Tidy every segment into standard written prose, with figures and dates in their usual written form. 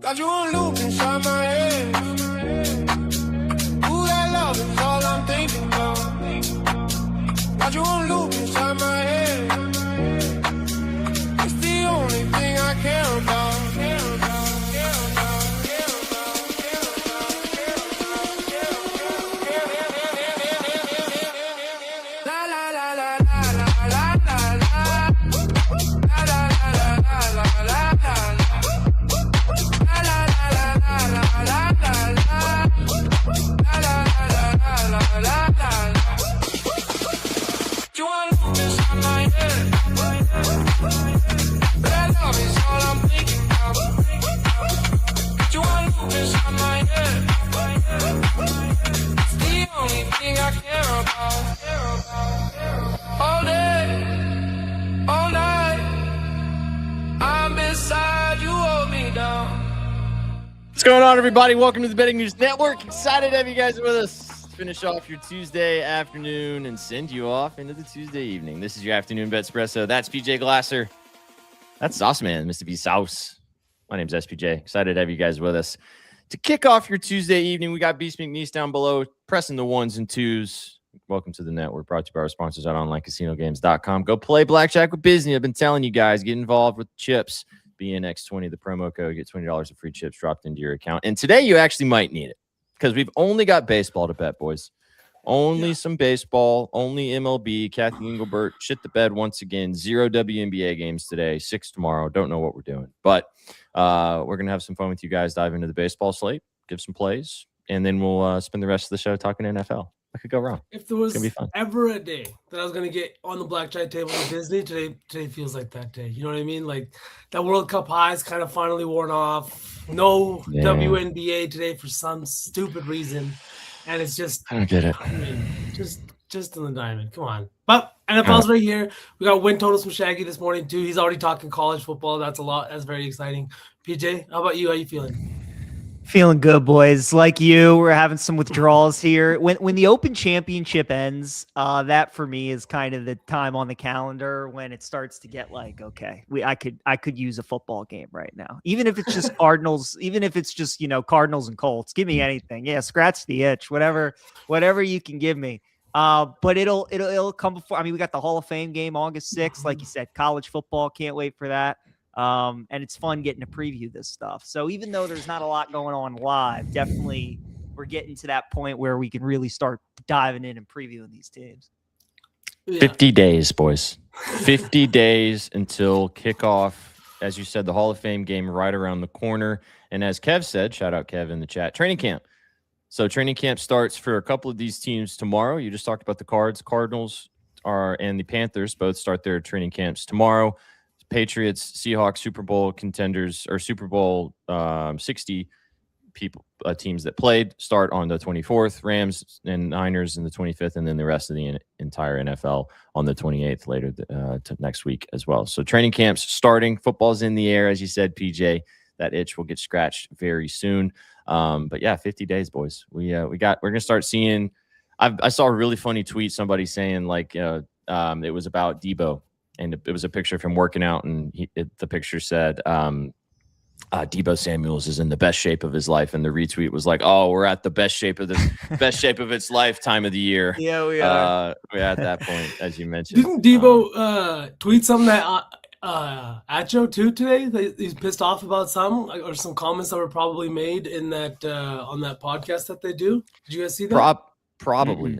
Got you on loop inside my head. Ooh, that love is all I'm thinking about. Got you on loop inside my head. It's the only thing I care about. What's going on, everybody? Welcome to the Betting News Network. Excited to have you guys with us. Finish off your Tuesday afternoon and send you off into the Tuesday evening. This is your afternoon bet espresso. That's PJ Glasser. That's Sauce Man, Mr. B Sauce. My name's SPJ. Excited to have you guys with us. To kick off your Tuesday evening, we got Beast McNeese down below, pressing the ones and twos. Welcome to the network, brought to you by our sponsors at OnlineCasinoGames.com. Go play blackjack with Bizney. I've been telling you guys, get involved with chips. BNX20, the promo code, get $20 of free chips dropped into your account. And today you actually might need it because we've only got baseball to bet, boys. Only some baseball, only MLB. Kathy Engelbert shit the bed once again. 0 WNBA games today, 6 tomorrow. Don't know what we're doing, but we're going to have some fun with you guys, dive into the baseball slate, give some plays, and then we'll spend the rest of the show talking NFL. I could go wrong. If there was ever a day that I was going to get on the blackjack table with Disney, today feels like that day. You know what I mean? Like that World Cup high is kind of finally worn off. No WNBA today for some stupid reason. And it's just, I don't get it. I mean, just in the diamond. Come on. But NFL's right here. We got win totals from Shaggy this morning too. He's already talking college football. That's a lot. That's very exciting. PJ, how about you? How you feeling? Feeling good, boys. Like you, we're having some withdrawals here. When the Open Championship ends, that for me is kind of the time on the calendar when it starts to get like, okay, I could use a football game right now, even if it's just Cardinals, even if it's just Cardinals and Colts. Give me anything, yeah, scratch the itch, whatever you can give me. But it'll come before. I mean, we got the Hall of Fame game August 6th, like you said, college football. Can't wait for that. And it's fun getting to preview this stuff. So even though there's not a lot going on live, definitely we're getting to that point where we can really start diving in and previewing these teams. 50 days, boys. 50 days until kickoff. As you said, the Hall of Fame game right around the corner. And as Kev said, shout out Kev in the chat, training camp. So training camp starts for a couple of these teams tomorrow. You just talked about the Cardinals and the Panthers both start their training camps tomorrow. Patriots, Seahawks, Super Bowl contenders, or Super Bowl 60 teams that played start on the 24th. Rams and Niners in the 25th, and then the rest of the entire NFL on the 28th later to next week as well. So training camps starting. Football's in the air, as you said, PJ. That itch will get scratched very soon. But yeah, 50 days, boys. We're gonna start seeing. I saw a really funny tweet. Somebody saying like it was about Debo. And it was a picture of him working out, and the picture said, "Debo Samuels is in the best shape of his life." And the retweet was like, "Oh, we're at the best shape of its life time of the year." Yeah, we are. We're at that point, as you mentioned. Didn't Debo tweet something that Acho too today? He's pissed off about some or some comments that were probably made in that on that podcast that they do. Did you guys see that? Probably.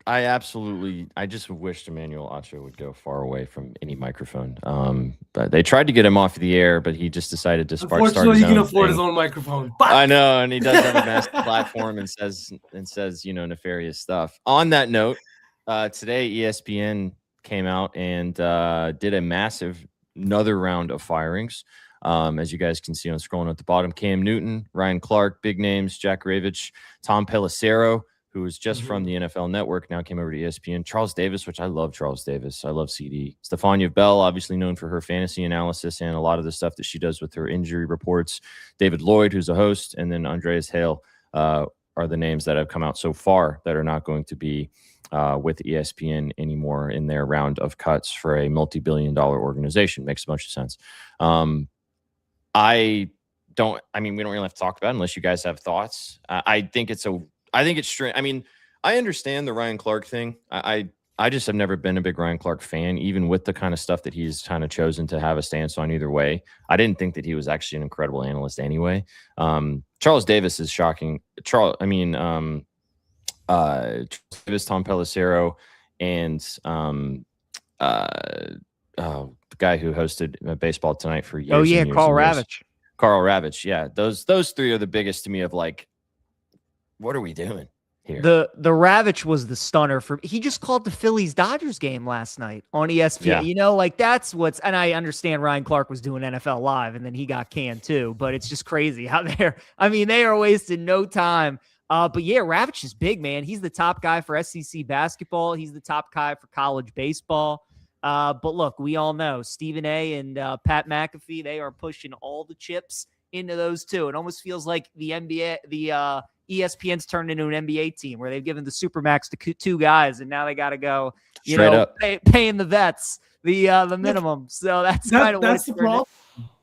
I just wished Emmanuel Acho would go far away from any microphone. But they tried to get him off the air, but he just decided to start his own he can afford thing. his own microphone. I know, and he does have a massive platform and says nefarious stuff. On that note, today ESPN came out and did another round of firings. As you guys can see on scrolling at the bottom, Cam Newton, Ryan Clark, big names, Jack Ravitch, Tom Pelissero, who was just from the NFL Network, now came over to ESPN. Charles Davis, which I love Charles Davis. I love CD. Stephania Bell, obviously known for her fantasy analysis and a lot of the stuff that she does with her injury reports. David Lloyd, who's a host, and then Andreas Hale are the names that have come out so far that are not going to be with ESPN anymore in their round of cuts for a multi-billion-dollar organization. Makes a bunch of sense. I we don't really have to talk about it unless you guys have thoughts. I think it's strange. I mean, I understand the Ryan Clark thing. I just have never been a big Ryan Clark fan, even with the kind of stuff that he's kind of chosen to have a stance on either way. I didn't think that he was actually an incredible analyst anyway. Charles Davis is shocking. Charles Davis, Tom Pelissero, and the guy who hosted Baseball Tonight for years. Oh yeah, and years Carl and years. Ravitch. Carl Ravitch, yeah. Those three are the biggest to me of like, what are we doing here? The Ravitch was the stunner for he just called the Phillies Dodgers game last night on ESPN. Yeah. You know, like that's and I understand Ryan Clark was doing NFL Live and then he got canned too, but it's just crazy how they are wasting no time. But yeah, Ravitch is big, man. He's the top guy for SEC basketball. He's the top guy for college baseball. But look, we all know Stephen A. and Pat McAfee, they are pushing all the chips into those two. It almost feels like the NBA, ESPN's turned into an NBA team where they've given the Supermax to two guys, and now they got to go, paying the vets the minimum. So that's kind of that's the problem.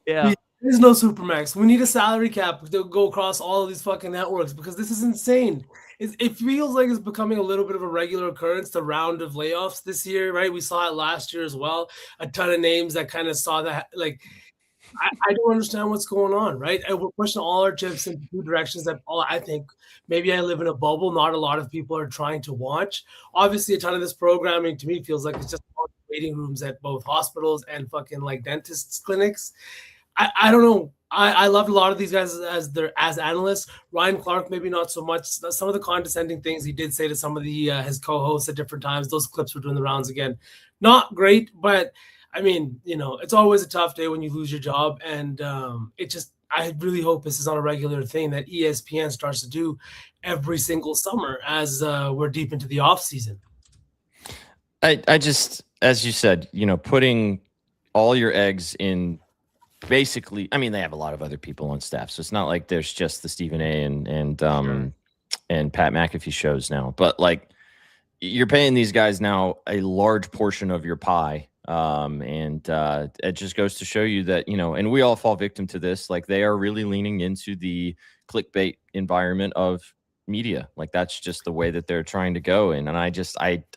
Yeah. There's no Supermax. We need a salary cap to go across all of these fucking networks because this is insane. It feels like it's becoming a little bit of a regular occurrence, the round of layoffs this year, right? We saw it last year as well. A ton of names that kind of saw that. Like, I don't understand what's going on, right? And we're pushing all our chips in two directions that I think maybe I live in a bubble. Not a lot of people are trying to watch. Obviously, a ton of this programming to me feels like it's just waiting rooms at both hospitals and fucking like dentists' clinics. I don't know. I loved a lot of these guys as anallists. Ryan Clark, maybe not so much. Some of the condescending things he did say to some of the his co-hosts at different times. Those clips were doing the rounds again. Not great, but I mean, it's always a tough day when you lose your job, and I really hope this is not a regular thing that ESPN starts to do every single summer as we're deep into the off season. I just, as you said, putting all your eggs in. Basically, I mean, they have a lot of other people on staff, so it's not like there's just the Stephen A. and Pat McAfee shows now. But like, you're paying these guys now a large portion of your pie, and it just goes to show you that and we all fall victim to this. Like, they are really leaning into the clickbait environment of media. Like, that's just the way that they're trying to go. And I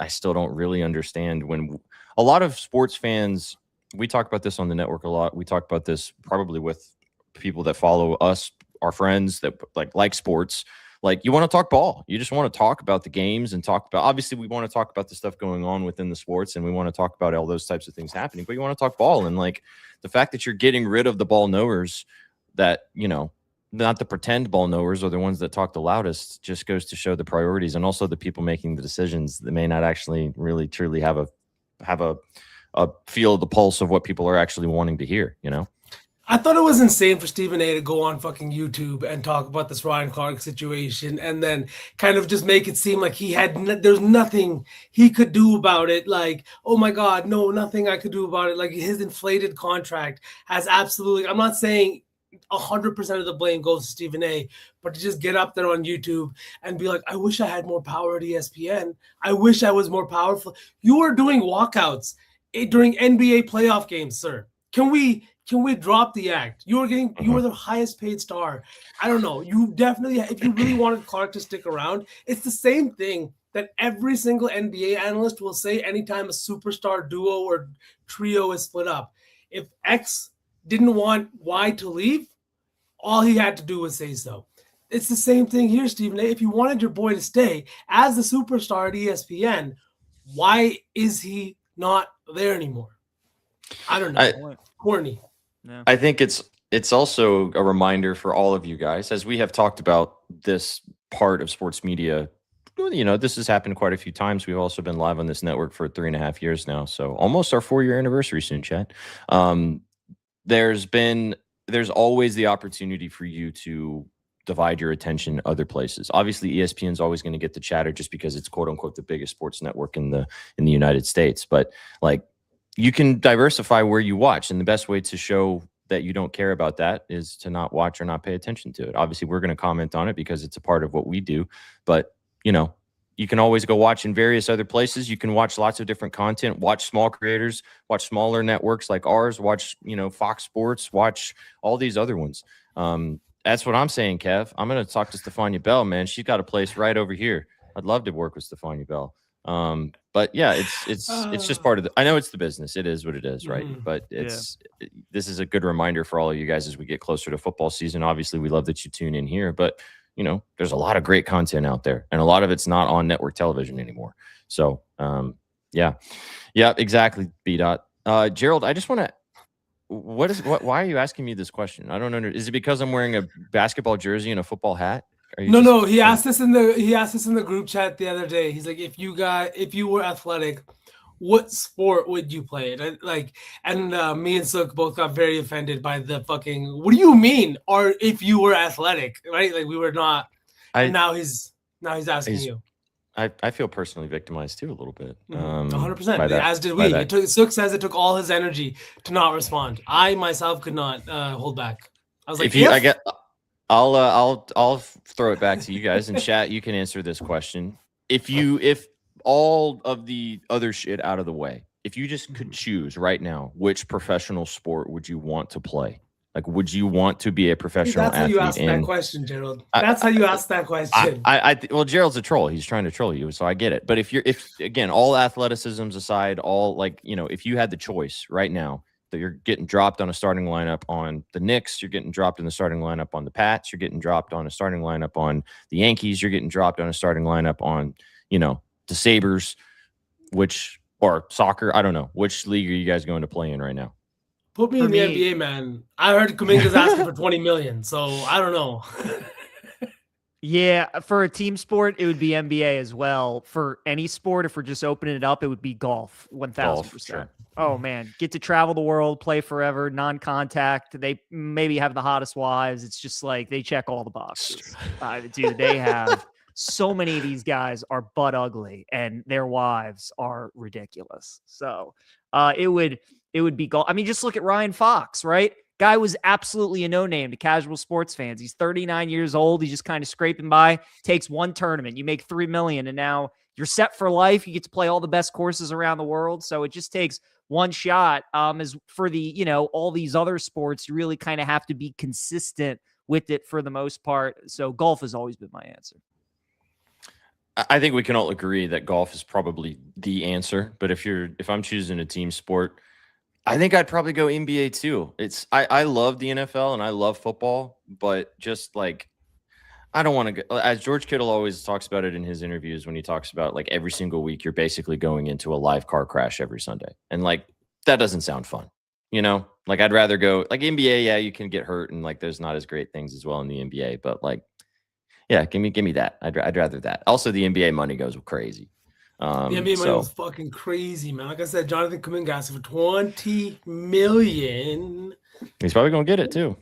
still don't really understand when a lot of sports fans. We talk about this on the network a lot. We talk about this probably with people that follow us, our friends that like sports. Like, you want to talk ball. You just want to talk about the games and talk about, obviously we want to talk about the stuff going on within the sports and we want to talk about all those types of things happening, but you want to talk ball. And like the fact that you're getting rid of the ball knowers that, not the pretend ball knowers or the ones that talk the loudest just goes to show the priorities. And also the people making the decisions that may not actually really truly have a feel the pulse of what people are actually wanting to hear, I thought it was insane for Stephen A. to go on fucking YouTube and talk about this Ryan Clark situation and then kind of just make it seem like there's nothing he could do about it. Like, oh my God, no, nothing I could do about it. Like, his inflated contract has absolutely, I'm not saying 100% of the blame goes to Stephen A., but to just get up there on YouTube and be like, I wish I had more power at ESPN. I wish I was more powerful. You are doing walkouts during NBA playoff games, sir. Can we drop the act? You were the highest paid star. I don't know. You definitely, if you really wanted Clark to stick around, it's the same thing that every single NBA analyst will say anytime a superstar duo or trio is split up. If X didn't want Y to leave, all he had to do was say so. It's the same thing here, Stephen A. If you wanted your boy to stay as the superstar at ESPN, why is he not there anymore? I don't know. Corny. Yeah. I think it's also a reminder for all of you guys, as we have talked about this part of sports media. This has happened quite a few times. We've also been live on this network for 3.5 years now, so almost our 4-year anniversary soon, Chad. There's always the opportunity for you to divide your attention other places. Obviously, ESPN is always going to get the chatter just because it's quote unquote the biggest sports network in the United States. But like, you can diversify where you watch, and the best way to show that you don't care about that is to not watch or not pay attention to it. Obviously, we're going to comment on it because it's a part of what we do, but you you can always go watch in various other places. You can watch lots of different content, watch small creators, watch smaller networks like ours, watch, Fox Sports, watch all these other ones. That's what I'm saying, Kev. I'm going to talk to Stefania Bell, man. She's got a place right over here. I'd love to work with Stefania Bell. But yeah, it's just part of I know it's the business. It is what it is, right? But this is a good reminder for all of you guys as we get closer to football season. Obviously, we love that you tune in here, but there's a lot of great content out there, and a lot of it's not on network television anymore. So, yeah, exactly. B. Gerald, I just want to. Why are you asking me this question? I don't know. Is it because I'm wearing a basketball jersey and a football hat? No. He asked us in the group chat the other day. He's like, if you were athletic, what sport would you play? And me and Sook both got very offended by the fucking. What do you mean? Or if you were athletic, right? Like we were not. And now he's asking you. I feel personally victimized too a little bit. 100%. As did we. Sook says it took all his energy to not respond. I myself could not hold back. I was like, I'll throw it back to you guys in chat. You can answer this question. If all of the other shit out of the way, if you just could choose right now, which professional sport would you want to play? Like, would you want to be a professional athlete? That's how you ask that question, Gerald. That's how you ask that question. Well, Gerald's a troll. He's trying to troll you, so I get it. But if again, all athleticisms aside, if you had the choice right now that you're getting dropped on a starting lineup on the Knicks, you're getting dropped in the starting lineup on the Pats, you're getting dropped on a starting lineup on the Yankees, you're getting dropped on a starting lineup on, the Sabres, or soccer, I don't know. Which league are you guys going to play in right now? Put me in the NBA, man. I heard Kuminga's asking for $20 million, so I don't know. Yeah, for a team sport, it would be NBA as well. For any sport, if we're just opening it up, it would be golf, 1,000%. Sure. Oh, man. Get to travel the world, play forever, non-contact. They maybe have the hottest wives. It's just like they check all the boxes. Dude, they have so many of these guys are butt ugly, and their wives are ridiculous. So it would be golf. I mean, just look at Ryan Fox, right? Guy was absolutely a no-name to casual sports fans. He's 39 years old. He's just kind of scraping by. Takes one tournament. You make $3 million, and now you're set for life. You get to play all the best courses around the world. So it just takes one shot. As for the, all these other sports, you really kind of have to be consistent with it for the most part. So golf has always been my answer. I think we can all agree that golf is probably the answer. But if I'm choosing a team sport, I think I'd probably go NBA too. I love the NFL and I love football, but just like I don't want to go, as George Kittle always talks about it in his interviews when he talks about like every single week you're basically going into a live car crash every Sunday. And like that doesn't sound fun. Like I'd rather go like NBA, yeah, you can get hurt and like there's not as great things as well in the NBA, but like yeah, give me that. I'd rather that. Also the NBA money goes crazy. The NBA money was fucking crazy, man. Like I said, Jonathan Kuminga asked for $20 million. He's probably gonna get it too.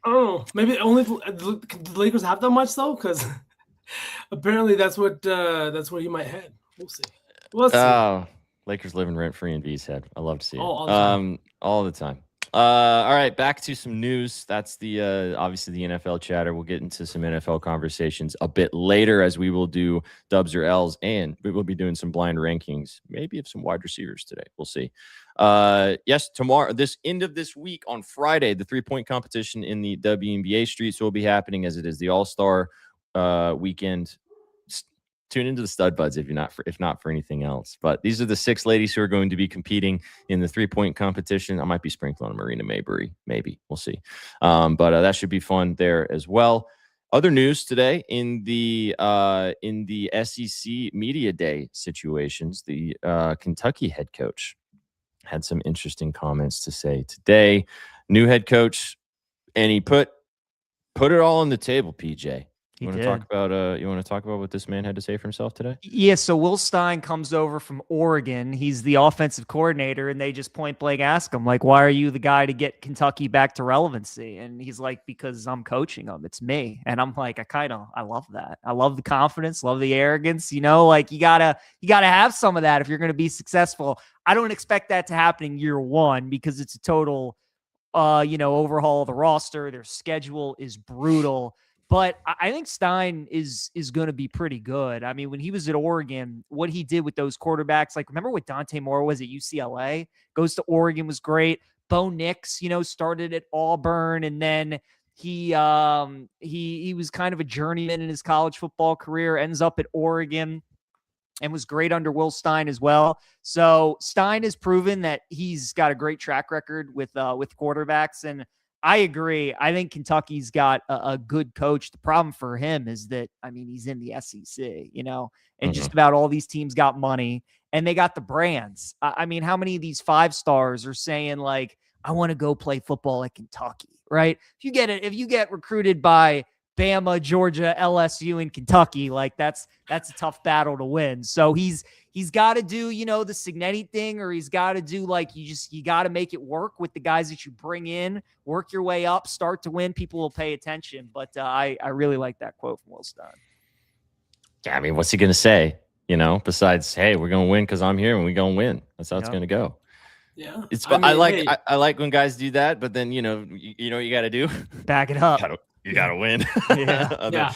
Oh, maybe only the Lakers have that much though, because apparently that's where he might head. We'll see. Oh, Lakers living rent free in V's head. I love to see it. All the time. All right, back to some news. That's the obviously the NFL chatter. We'll get into some NFL conversations a bit later as we will do dubs or L's, and we will be doing some blind rankings, maybe of some wide receivers today. We'll see. Yes, tomorrow, this end of this week on Friday, the 3-point competition in the WNBA streets will be happening as it is the All-Star weekend. Tune into the Stud Buds if not for anything else. But these are the 6 ladies who are going to be competing in the 3-point competition. I might be sprinkling on Marina Maybury, maybe we'll see. But that should be fun there as well. Other news today in the SEC Media Day situations, the Kentucky head coach had some interesting comments to say today. New head coach, and he put it all on the table. PJ. You want to talk about what this man had to say for himself today? Yeah, so Will Stein comes over from Oregon. He's the offensive coordinator, and they just point blank ask him, like, why are you the guy to get Kentucky back to relevancy? And he's like, because I'm coaching them. It's me. And I'm like, I love that. I love the confidence, love the arrogance. Like you gotta have some of that if you're going to be successful. I don't expect that to happen in year one because it's a total, overhaul of the roster. Their schedule is brutal. But I think Stein is going to be pretty good. I mean, when he was at Oregon, what he did with those quarterbacks, like remember what Dante Moore was at UCLA, goes to Oregon, was great. Bo Nix, started at Auburn, and then he was kind of a journeyman in his college football career, ends up at Oregon, and was great under Will Stein as well. So Stein has proven that he's got a great track record with quarterbacks, and I agree. I think Kentucky's got a good coach. The problem for him is that, I mean, he's in the SEC, and just about all these teams got money and they got the brands. I mean, how many of these 5-stars are saying like, I want to go play football at Kentucky, right? If you get recruited by Bama, Georgia, LSU, and Kentucky, like that's a tough battle to win. So he's got to do, the Cignetti thing, or he's got to do like, you got to make it work with the guys that you bring in, work your way up, start to win. People will pay attention. But I really like that quote from Will Stein. Yeah, I mean, what's he going to say? Besides, hey, we're going to win because I'm here and we're going to win. That's how it's going to go. Yeah, I like when guys do that, but then you know what you got to do? Back it up. You got to win. Yeah.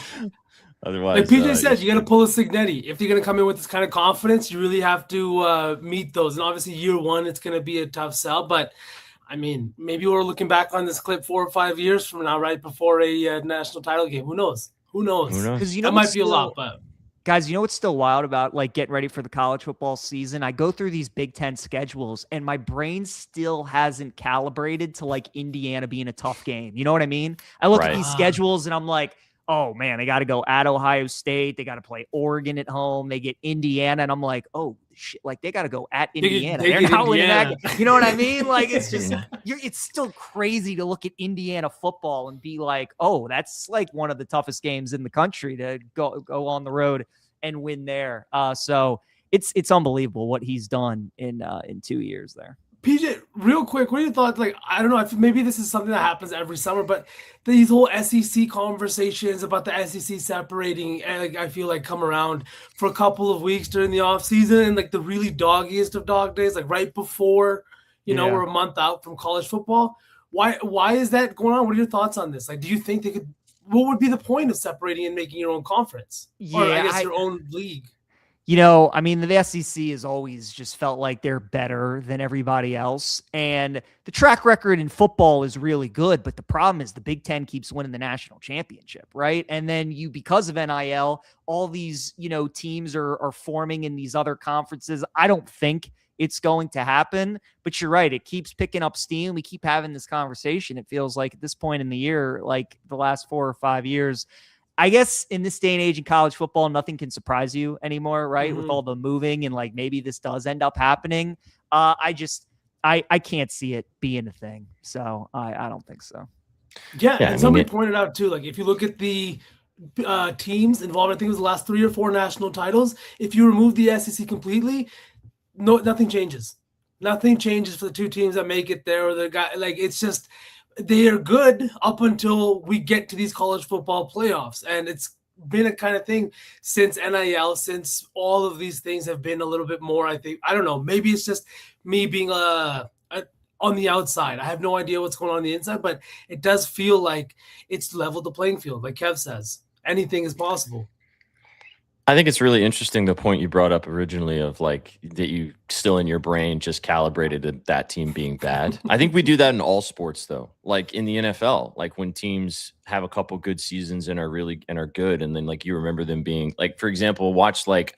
Otherwise, like PJ said, you got to pull a Cignetti. If you're going to come in with this kind of confidence, you really have to meet those. And obviously, year one, it's going to be a tough sell. But I mean, maybe we're looking back on this clip 4 or 5 years from now, right before a national title game. Who knows? Because that might be a lot, but. Guys, what's still wild about like getting ready for the college football season? I go through these Big Ten schedules and my brain still hasn't calibrated to like Indiana being a tough game. You know what I mean? I look at these schedules and I'm like, oh man, they got to go at Ohio State. They got to play Oregon at home. They get Indiana. And I'm like, oh shit, like they got to go at Indiana. They're not winning that game. You know what I mean? Like it's just, it's still crazy to look at Indiana football and be like, oh, that's like one of the toughest games in the country to go on the road and win there. So it's unbelievable what he's done in 2 years there. PJ, real quick, what are your thoughts? Like, I don't know, maybe this is something that happens every summer, but these whole SEC conversations about the SEC separating, and like, I feel like come around for a couple of weeks during the off season, and like the really doggiest of dog days, like right before, we're a month out from college football. Why is that going on? What are your thoughts on this? Like, do you think what would be the point of separating and making your own conference? Yeah, or I guess your own league? I mean, the SEC has always just felt like they're better than everybody else. And the track record in football is really good. But the problem is the Big Ten keeps winning the national championship, right? And then because of NIL, all these, teams are forming in these other conferences. I don't think it's going to happen. But you're right. It keeps picking up steam. We keep having this conversation. It feels like at this point in the year, like the last 4 or 5 years, I guess in this day and age in college football, nothing can surprise you anymore, right? With all the moving and like maybe this does end up happening. I can't see it being a thing. So I don't think so. Yeah, and somebody pointed out too, like if you look at the teams involved, I think it was the last 3 or 4 national titles. If you remove the SEC completely, nothing changes. Nothing changes for the 2 teams that make it there, or the guy. Like it's just. They are good up until we get to these college football playoffs. And it's been a kind of thing since NIL, since all of these things have been a little bit more, I think. I don't know. Maybe it's just me being on the outside. I have no idea what's going on the inside, but it does feel like it's leveled the playing field. Like Kev says, anything is possible. I think it's really interesting the point you brought up originally of like that you still in your brain just calibrated that team being bad. I think we do that in all sports though. Like in the NFL, like when teams have a couple good seasons and are good, and then like you remember them being like, for example, watch like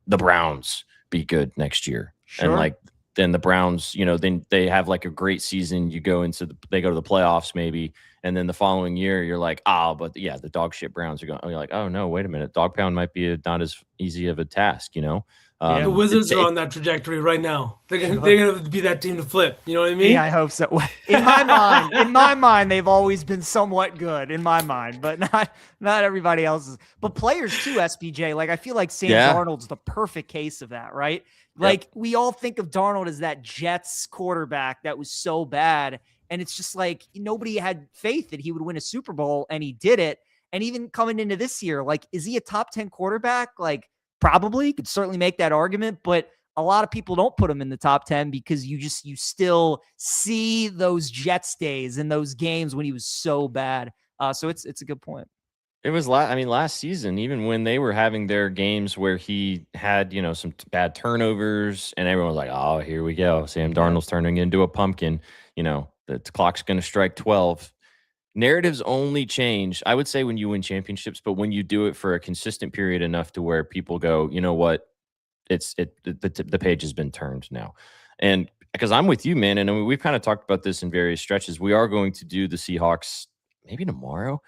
the Browns be good next year. Sure. And like then the Browns, then they have like a great season. They go to the playoffs maybe. And then the following year, you're like, but the dog shit Browns are going. You're like, oh no, wait a minute, dog pound might be not as easy of a task, The Wizards are on that trajectory right now. They're gonna be that team to flip. You know what I mean? Yeah, I hope so. In my mind, they've always been somewhat good in my mind, but not everybody else's. But players too, SPJ. Like I feel like Sam Darnold's the perfect case of that, right? Like we all think of Darnold as that Jets quarterback that was so bad. And it's just like nobody had faith that he would win a Super Bowl, and he did it. And even coming into this year, like, is he a top 10 quarterback? Like, probably could certainly make that argument, but a lot of people don't put him in the top 10 because you still see those Jets days and those games when he was so bad. So it's a good point. It was last season, even when they were having their games where he had, some bad turnovers and everyone was like, oh, here we go. Sam Darnold's turning into a pumpkin. The clock's going to strike 12. Narratives only change, I would say, when you win championships, but when you do it for a consistent period enough to where people go, you know what, the page has been turned now. And because I'm with you, man, and I mean, we've kind of talked about this in various stretches. We are going to do the Seahawks maybe tomorrow.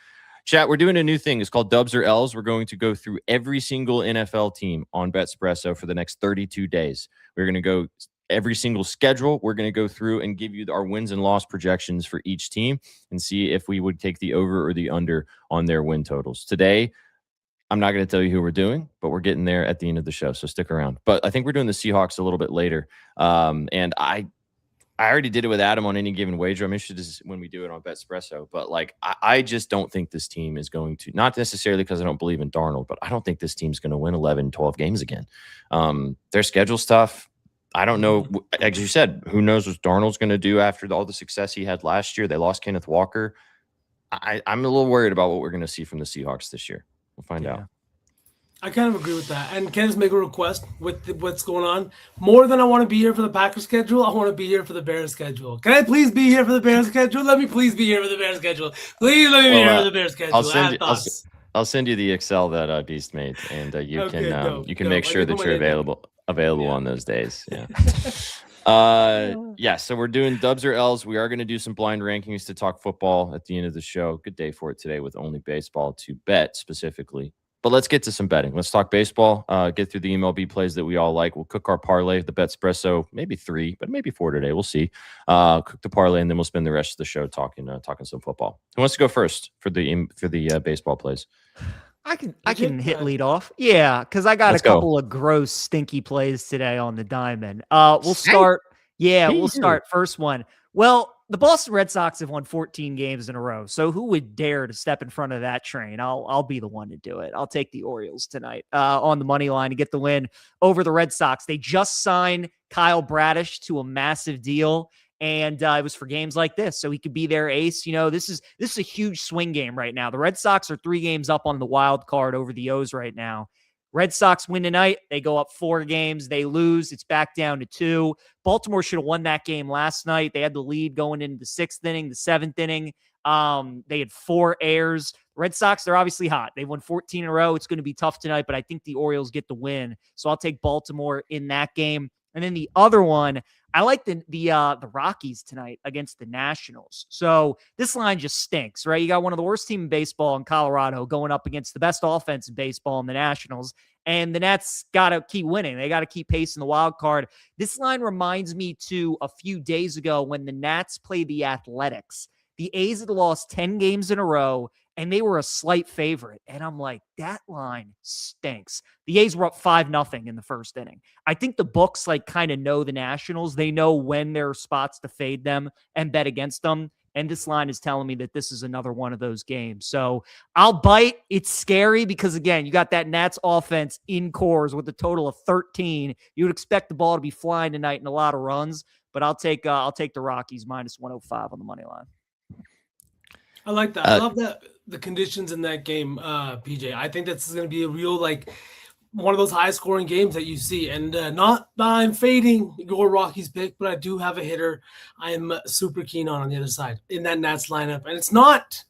Chat, we're doing a new thing. It's called Dubs or L's. We're going to go through every single NFL team on Betspresso for the next 32 days. We're going to go every single schedule. We're going to go through and give you our wins and loss projections for each team and see if we would take the over or the under on their win totals. Today, I'm not going to tell you who we're doing, but we're getting there at the end of the show, so stick around. But I think we're doing the Seahawks a little bit later. And I already did it with Adam on any given wager. I'm interested when we do it on Betspresso. But I just don't think this team is going to, not necessarily because I don't believe in Darnold, but I don't think this team's going to win 11, 12 games again. Their schedule stuff, I don't know. As you said, who knows what Darnold's going to do after all the success he had last year. They lost Kenneth Walker. I'm a little worried about what we're going to see from the Seahawks this year. We'll find out. I kind of agree with that. And can I just make a request with what's going on? More than I want to be here for the Packers schedule, I want to be here for the Bears schedule. Can I please be here for the Bears schedule? Let me please be here for the Bears schedule. Please let me be here for the Bears schedule. I'll send you the Excel that Beast made, and you can make sure that you're available on those days. Yeah. So we're doing Dubs or L's. We are going to do some blind rankings to talk football at the end of the show. Good day for it today with only baseball to bet specifically. But let's get to some betting. Let's talk baseball, get through the MLB plays that we all like. We'll cook our parlay, the Betspresso, maybe 3, but maybe 4 today. We'll see. Cook the parlay, and then we'll spend the rest of the show talking some football. Who wants to go first for the baseball plays? I can hit lead off. Yeah, because I got a couple of gross, stinky plays today on the diamond. We'll start. Yeah, we'll start. First one. Well, the Boston Red Sox have won 14 games in a row. So who would dare to step in front of that train? I'll be the one to do it. I'll take the Orioles tonight on the money line to get the win over the Red Sox. They just signed Kyle Bradish to a massive deal. And it was for games like this, so he could be their ace. This is a huge swing game right now. The Red Sox are 3 games up on the wild card over the O's right now. Red Sox win tonight. They go up 4 games. They lose. It's back down to 2. Baltimore should have won that game last night. They had the lead going into the 6th inning, the 7th inning. They had 4 errors. Red Sox, they're obviously hot. They won 14 in a row. It's going to be tough tonight, but I think the Orioles get the win. So I'll take Baltimore in that game. And then the other one, I like the Rockies tonight against the Nationals. So this line just stinks, right? You got one of the worst teams in baseball in Colorado going up against the best offense in baseball in the Nationals. And the Nats got to keep winning. They got to keep pacing the wild card. This line reminds me to a few days ago when the Nats played the Athletics. The A's had lost 10 games in a row, and they were a slight favorite. And I'm like, that line stinks. The A's were up 5-0 in the first inning. I think the books kind of know the Nationals. They know when there are spots to fade them and bet against them. And this line is telling me that this is another one of those games. So I'll bite. It's scary because, again, you got that Nats offense in cores with a total of 13. You would expect the ball to be flying tonight and a lot of runs. But I'll take the Rockies minus 105 on the money line. I like that. I love that the conditions in that game, PJ. I think this is going to be a real one of those high scoring games that you see. And not that I'm fading your Rockies pick, but I do have a hitter I'm super keen on the other side in that Nats lineup. And it's not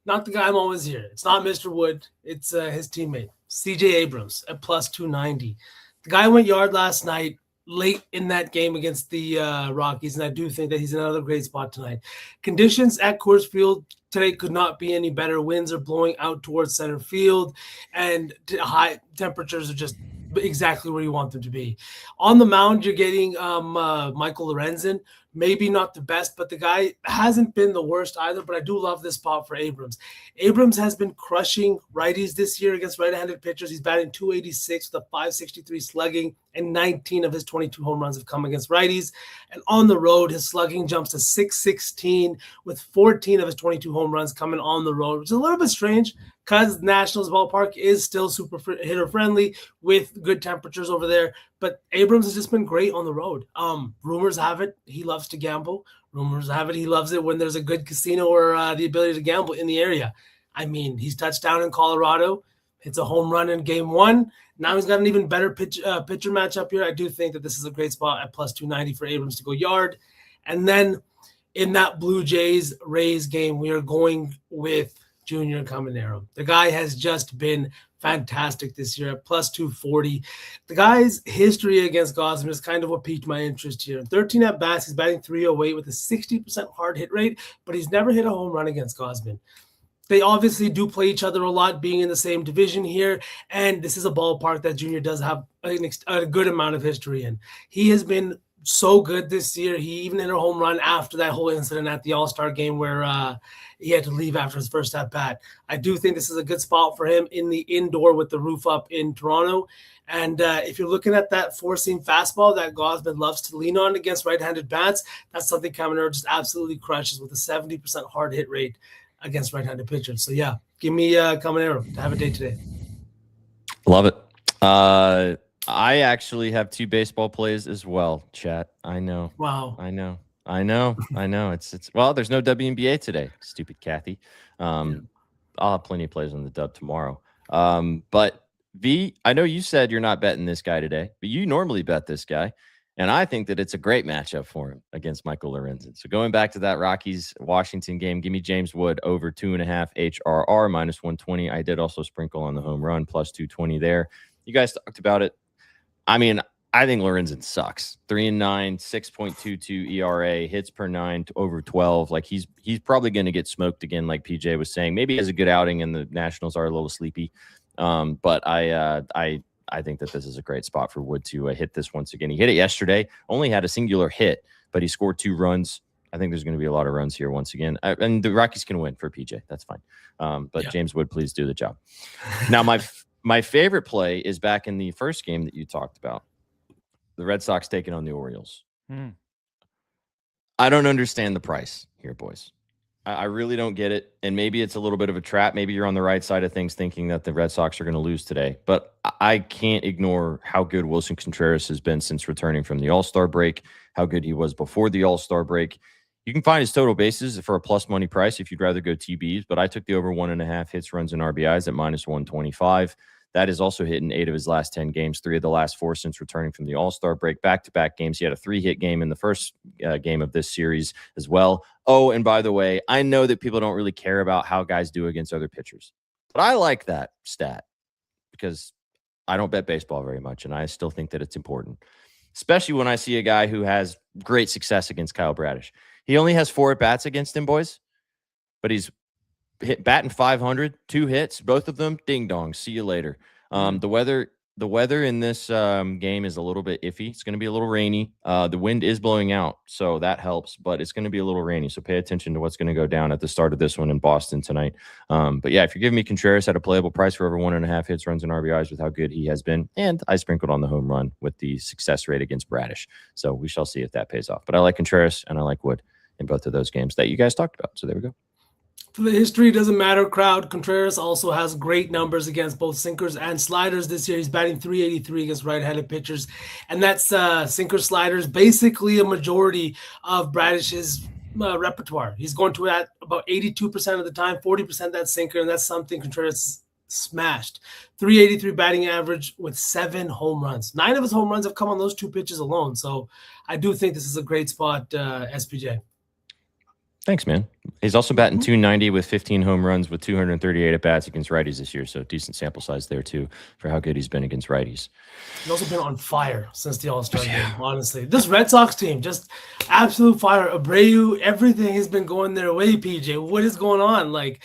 the guy I'm always here. It's not Mr. Wood. It's his teammate, CJ Abrams at plus 290. The guy went yard last night late in that game against the Rockies, and I do think that he's in another great spot tonight. Conditions at Coors Field today could not be any better. Winds are blowing out towards center field, and high temperatures are just exactly where you want them to be. On the mound, you're getting Michael Lorenzen. Maybe not the best, but the guy hasn't been the worst either. But I do love this spot for Abrams. Abrams has been crushing righties this year against right-handed pitchers. He's batting .286 with a .563 slugging, and 19 of his 22 home runs have come against righties. And on the road, his slugging jumps to .616 with 14 of his 22 home runs coming on the road, which is a little bit strange because Nationals ballpark is still super hitter friendly with good temperatures over there. But Abrams has just been great on the road. Rumors have it he loves to gamble. Rumors have it he loves it when there's a good casino or the ability to gamble in the area. I mean, he's touched down in Colorado, hits a home run in game 1. Now he's got an even better pitcher matchup here. I do think that this is a great spot at plus 290 for Abrams to go yard. And then in that Blue Jays Rays game, we are going with Junior Caminero. The guy has just been fantastic this year at plus 240. The guy's history against Gausman is kind of what piqued my interest here. 13 at bats, he's batting 308 with a 60% hard hit rate, but he's never hit a home run against Gausman. They obviously do play each other a lot, being in the same division here, and this is a ballpark that Junior does have a good amount of history in. He has been so good this year. He even hit a home run after that whole incident at the All-Star game where he had to leave after his first at-bat. I do think this is a good spot for him in the indoor with the roof up in Toronto. And if you're looking at that four-seam fastball that Gausman loves to lean on against right-handed bats, that's something Caminero just absolutely crushes with a 70% hard hit rate against right-handed pitchers. So, yeah, give me Caminero to have a day today. Love it. I actually have 2 baseball plays as well, chat. I know. Wow. I know. It's well, there's no WNBA today. Stupid Kathy. I'll have plenty of plays on the dub tomorrow. But V, I know you said you're not betting this guy today, but you normally bet this guy. And I think that it's a great matchup for him against Michael Lorenzen. So going back to that Rockies-Washington game, give me James Wood over 2.5 HRR minus 120. I did also sprinkle on the home run plus 220 there. You guys talked about it. I mean, I think Lorenzen sucks. 3-9, 6.22 ERA, hits per 9 to over 12. Like he's probably going to get smoked again, like PJ was saying. Maybe he has a good outing, and the Nationals are a little sleepy. But I think that this is a great spot for Wood to hit this once again. He hit it yesterday, only had a singular hit, but he scored 2 runs. I think there's going to be a lot of runs here once again. And the Rockies can win for PJ. That's fine. But yeah. James Wood, please do the job. Now, my favorite play is back in the first game that you talked about. The Red Sox taking on the Orioles. I don't understand the price here, boys. I really don't get it. And maybe it's a little bit of a trap. Maybe you're on the right side of things thinking that the Red Sox are going to lose today. But I can't ignore how good Wilson Contreras has been since returning from the All-Star break, how good he was before the All-Star break. You can find his total bases for a plus money price if you'd rather go TBs, but I took the over 1.5 hits, runs, and RBIs at minus 125. That is also hit in 8 of his last 10 games, 3 of the last 4 since returning from the All-Star break. Back-to-back games. He had a 3-hit game in the first game of this series as well. Oh, and by the way, I know that people don't really care about how guys do against other pitchers, but I like that stat because I don't bet baseball very much, and I still think that it's important, especially when I see a guy who has great success against Kyle Bradish. He only has 4 at-bats against him, boys, but he's batting 500, 2 hits, both of them ding dong. See you later. The weather in this game is a little bit iffy. It's going to be a little rainy. The wind is blowing out, so that helps, but it's going to be a little rainy. So pay attention to what's going to go down at the start of this one in Boston tonight. But yeah, if you're giving me Contreras at a playable price for over 1.5 hits, runs, and RBIs with how good he has been, and I sprinkled on the home run with the success rate against Bradish. So we shall see if that pays off. But I like Contreras and I like Wood in both of those games that you guys talked about. So there we go. For the history, doesn't matter, crowd. Contreras also has great numbers against both sinkers and sliders this year. He's batting 383 against right-handed pitchers, and that's sinker sliders, basically a majority of Bradish's repertoire. He's going to that about 82% of the time, 40% that sinker, and that's something Contreras smashed. 383 batting average with 7 home runs. 9 of his home runs have come on those 2 pitches alone. So I do think this is a great spot, SPJ. Thanks, man. He's also batting 290 with 15 home runs with 238 at-bats against righties this year, so decent sample size there, too, for how good he's been against righties. He's also been on fire since the All-Star game, honestly. This Red Sox team, just absolute fire. Abreu, everything has been going their way, PJ. What is going on? Like,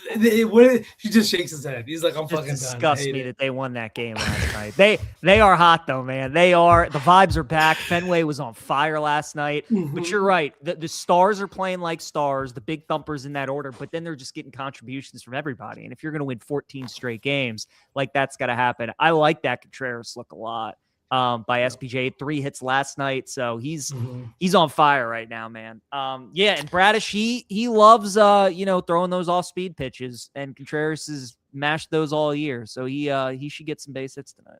he just shakes his head. He's like, I'm fucking done. It disgusts me that they won that game last night. They are hot, though, man. They are. The vibes are back. Fenway was on fire last night. But you're right. The stars are playing like stars, the big thumpers in that order, but then they're just getting contributions from everybody. And if you're going to win 14 straight games, like that's got to happen. I like that Contreras look a lot. By SPJ, 3 hits last night, so he's on fire right now, man. Yeah, and Bradish, he loves throwing those off-speed pitches, and Contreras has mashed those all year, so he should get some base hits tonight.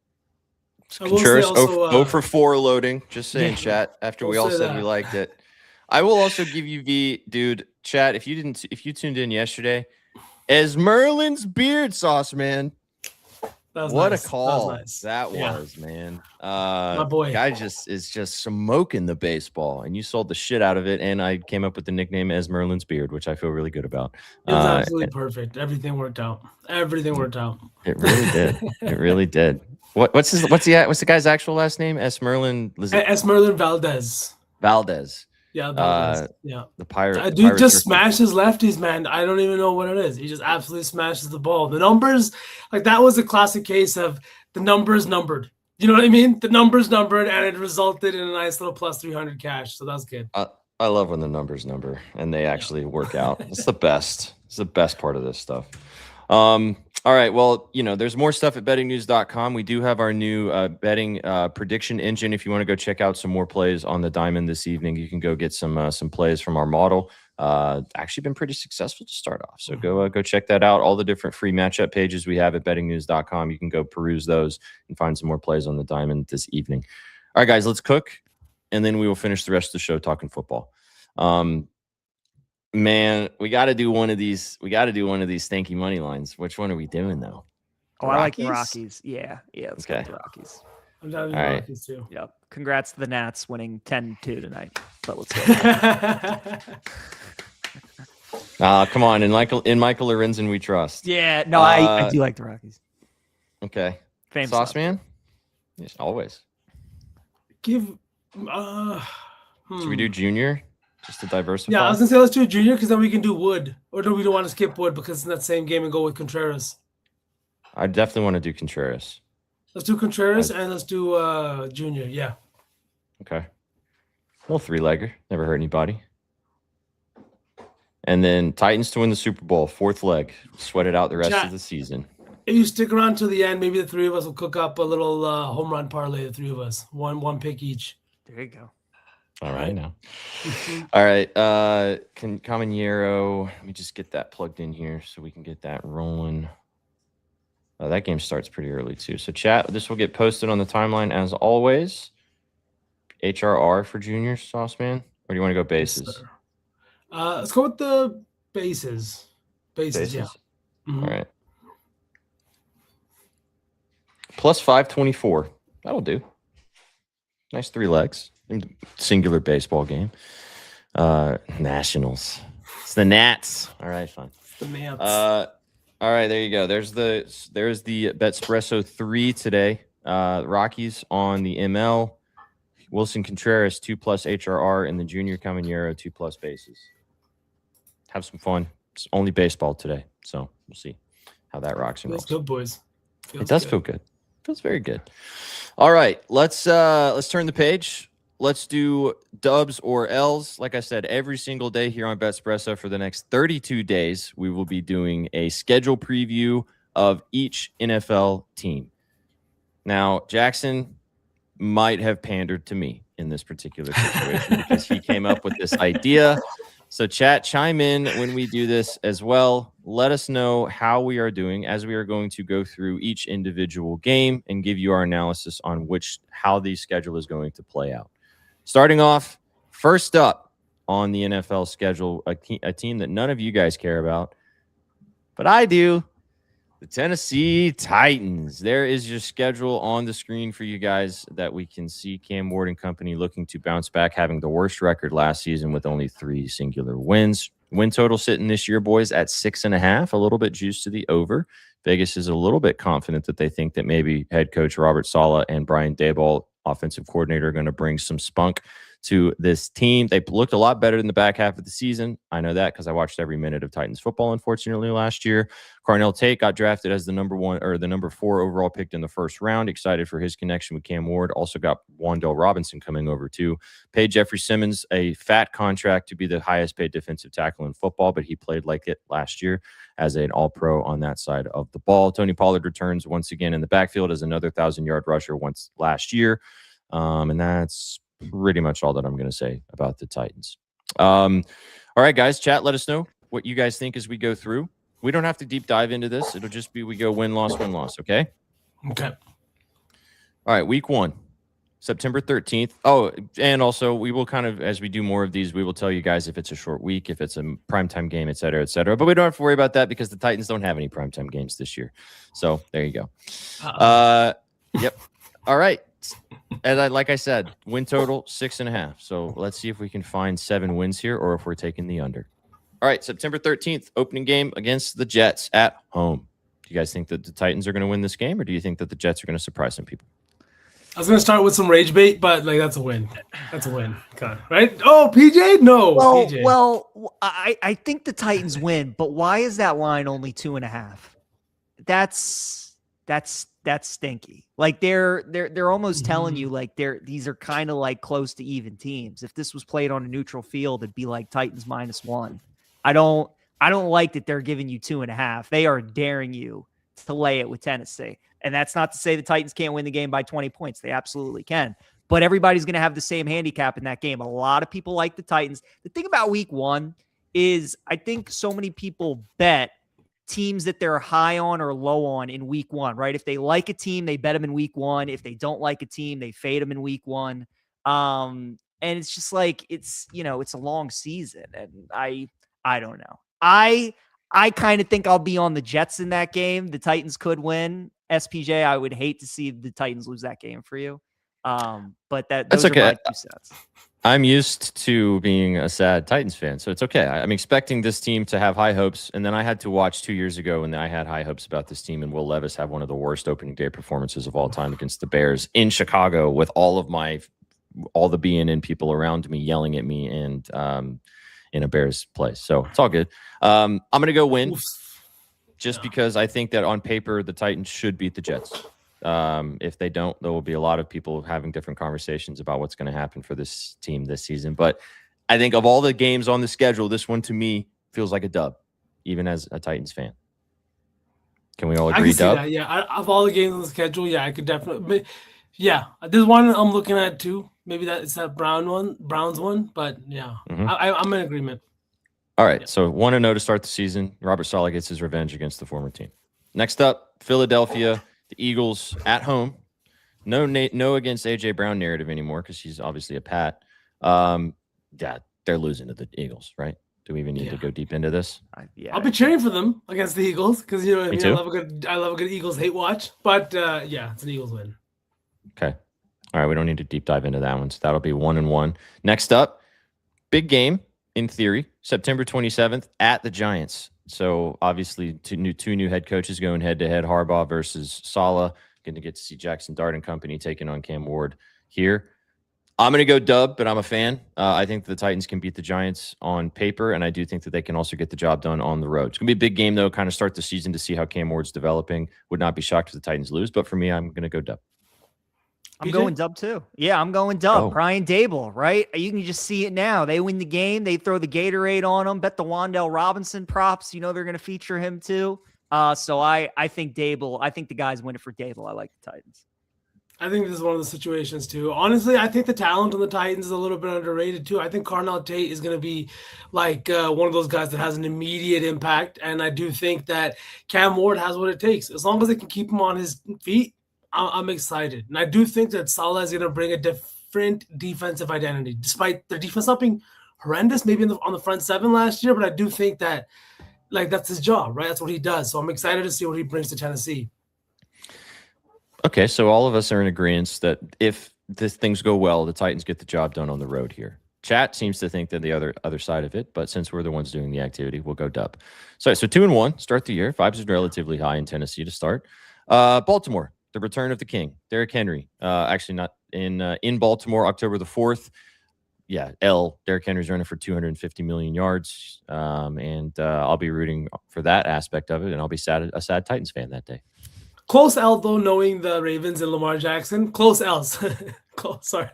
Contreras 0 for 4 loading, just saying, chat, after we all said we liked it. I will also give you dude, chat, if you tuned in yesterday, as Merlin's beard sauce, man. What nice. a call That was nice. was, man. My boy. Guy is just smoking the baseball, and you sold the shit out of it. And I came up with the nickname as Merlin's beard, which I feel really good about. It was absolutely perfect. Everything worked out. Everything worked out. It really did. It really did. What's the guy's actual last name? S. Merlin Valdez. Valdez. Yeah, Valdez. Yeah. The pirate. Dude just smashes lefties, man. I don't even know what it is. He just absolutely smashes the ball. The numbers, like that was a classic case of the numbers numbered. You know what I mean? The numbers numbered, and it resulted in a nice little plus 300 cash. So that's good. I love when the numbers number and they actually work out. It's the best. It's the best part of this stuff. All right. Well, there's more stuff at bettingnews.com. We do have our new betting prediction engine. If you want to go check out some more plays on the diamond this evening, you can go get some plays from our model. Actually been pretty successful to start off. So go check that out. All the different free matchup pages we have at bettingnews.com. You can go peruse those and find some more plays on the diamond this evening. All right, guys, let's cook. And then we will finish the rest of the show talking football. Man, we got to do one of these. We got to do one of these stanky money lines. Which one are we doing though? I like the Rockies. Yeah. Let's go with the Rockies. I'm down with the Rockies too. Yep. Congrats to the Nats winning 10-2 tonight. But let's go. Come on, in Michael Lorenzen we trust. Yeah. No, I do like the Rockies. Okay. Famous Sauce man. Yes, always. Give. Should we do Junior? Just to diversify. Yeah, I was gonna say let's do Junior because then we can do Wood, or do we don't want to skip Wood because it's in that same game and go with Contreras? I definitely want to do Contreras. Let's do Contreras and let's do Junior. Yeah. Okay. Little three-legger. Never hurt anybody. And then Titans to win the Super Bowl. Fourth leg. Sweat it out the rest of the season. If you stick around to the end, maybe the three of us will cook up a little home run parlay. The three of us, one pick each. There you go. All right now. All right. Caminero. Let me just get that plugged in here so we can get that rolling. That game starts pretty early too. So chat, this will get posted on the timeline as always. HRR for Junior, Sauce Man? Or do you want to go bases? Let's go with the bases. Bases. Yeah. Mm-hmm. All right. Plus 524. That'll do. Nice 3 legs. Singular baseball game. Nationals. It's the Nats. All right, fine. The Nats. All right, there you go. There's the Betspresso 3 today. Rockies on the ML. Wilson Contreras 2+ HRR and the Junior Caminero 2+ bases. Have some fun. It's only baseball today, so we'll see how that rocks and rolls. Feels good, boys. It does feel good. Feels very good. All right, let's turn the page. Let's do dubs or L's. Like I said, every single day here on Betspresso for the next 32 days, we will be doing a schedule preview of each NFL team. Now, Jackson might have pandered to me in this particular situation because he came up with this idea. So chat, chime in when we do this as well. Let us know how we are doing as we are going to go through each individual game and give you our analysis on how the schedule is going to play out. Starting off, first up on the NFL schedule, a team that none of you guys care about, but I do, the Tennessee Titans. There is your schedule on the screen for you guys that we can see. Cam Ward and company looking to bounce back, having the worst record last season with only 3 singular wins. Win total sitting this year, boys, at 6.5, a little bit juiced to the over. Vegas is a little bit confident that they think that maybe head coach Robert Saleh and Brian Daboll, offensive coordinator, are going to bring some spunk to this team. They looked a lot better in the back half of the season. I know that because I watched every minute of Titans football, unfortunately, last year. Carnell Tate got drafted as the number 4 overall picked in the first round. Excited for his connection with Cam Ward. Also got Wan'Dale Robinson coming over too. Paid Jeffrey Simmons a fat contract to be the highest paid defensive tackle in football, but he played like it last year as an all-pro on that side of the ball. Tony Pollard returns once again in the backfield as another 1,000-yard rusher once last year. And that's pretty much all that I'm going to say about the Titans. All right, guys, chat, let us know what you guys think as we go through. We don't have to deep dive into this. It'll just be we go win-loss, okay? Okay. All right, week 1. September 13th. Oh, and also we will kind of, as we do more of these, we will tell you guys if it's a short week, if it's a primetime game, et cetera, et cetera. But we don't have to worry about that because the Titans don't have any primetime games this year. So there you go. Yep. All right. And like I said, win total 6.5. So let's see if we can find 7 wins here or if we're taking the under. All right, September 13th, opening game against the Jets at home. Do you guys think that the Titans are going to win this game, or do you think that the Jets are going to surprise some people? I was going to start with some rage bait, but like that's a win. That's a win. Okay. Right? Oh, PJ? No. PJ. Well, I think the Titans win, but why is that line only 2.5? That's stinky. Like they're almost telling you like these are kind of like close to even teams. If this was played on a neutral field, it'd be like Titans -1. I don't like that they're giving you 2.5. They are daring you to lay it with Tennessee. And that's not to say the Titans can't win the game by 20 points. They absolutely can. But everybody's going to have the same handicap in that game. A lot of people like the Titans. The thing about week 1 is I think so many people bet teams that they're high on or low on in week 1, right? If they like a team, they bet them in week 1. If they don't like a team, they fade them in week 1. And it's just like, it's a long season. And I don't know. I kind of think I'll be on the Jets in that game. The Titans could win. SPJ, I would hate to see the Titans lose that game for you. But that's okay. Are my 2 cents. I'm used to being a sad Titans fan, so it's okay. I'm expecting this team to have high hopes, and then I had to watch 2 years ago when I had high hopes about this team, and Will Levis have one of the worst opening day performances of all time against the Bears in Chicago with all the BNN people around me yelling at me and in a Bears place. So it's all good. I'm going to go win just because I think that on paper, the Titans should beat the Jets. If they don't, there will be a lot of people having different conversations about what's going to happen for this team this season. But I think of all the games on the schedule, this one to me feels like a dub, even as a Titans fan. Can we all agree, dub? That, yeah. Of all the games on the schedule, yeah, I could definitely. Yeah, there's one I'm looking at too. Maybe it's that Browns one. But yeah, I'm in agreement. All right, so 1-0 to start the season. Robert Saleh gets his revenge against the former team. Next up, Philadelphia, the Eagles at home. No against A.J. Brown narrative anymore because he's obviously a Pat. Yeah, they're losing to the Eagles, right? Do we even need to go deep into this? I'll be cheering for them against the Eagles because I love a good Eagles hate watch. But yeah, it's an Eagles win. Okay. All right, we don't need to deep dive into that one. So that'll be 1-1. Next up, big game in theory, September 27th at the Giants. So obviously two new head coaches going head-to-head, Harbaugh versus Saleh. Going to get to see Jackson Dart and company taking on Cam Ward here. I'm going to go dub, but I'm a fan. I think the Titans can beat the Giants on paper, and I do think that they can also get the job done on the road. It's going to be a big game, though, kind of start the season to see how Cam Ward's developing. Would not be shocked if the Titans lose, but for me, I'm going to go dub. I'm going dub too. Yeah, I'm going dub. Brian Dable, right? You can just see it now. They win the game. They throw the Gatorade on them. Bet the Wan'Dale Robinson props. They're going to feature him too. So I think Dable. I think the guys win it for Dable. I like the Titans. I think this is one of the situations too. Honestly, I think the talent on the Titans is a little bit underrated too. I think Carnell Tate is going to be like one of those guys that has an immediate impact. And I do think that Cam Ward has what it takes. As long as they can keep him on his feet, I'm excited. And I do think that Saleh is going to bring a different defensive identity, despite their defense not being horrendous, maybe on the front seven last year. But I do think that that's his job, right? That's what he does. So I'm excited to see what he brings to Tennessee. Okay, so all of us are in agreement that if things go well, the Titans get the job done on the road here. Chat seems to think that the other side of it, but since we're the ones doing the activity, we'll go dub. So 2-1, start the year. Vibes are relatively high in Tennessee to start. Baltimore, the return of the king, Derrick Henry. Actually not in Baltimore, October the 4th. Yeah, Derrick Henry's running for 250 million yards, and I'll be rooting for that aspect of it, and I'll be a sad Titans fan that day. Close L, though, knowing the Ravens and Lamar Jackson. Close L's. Sorry,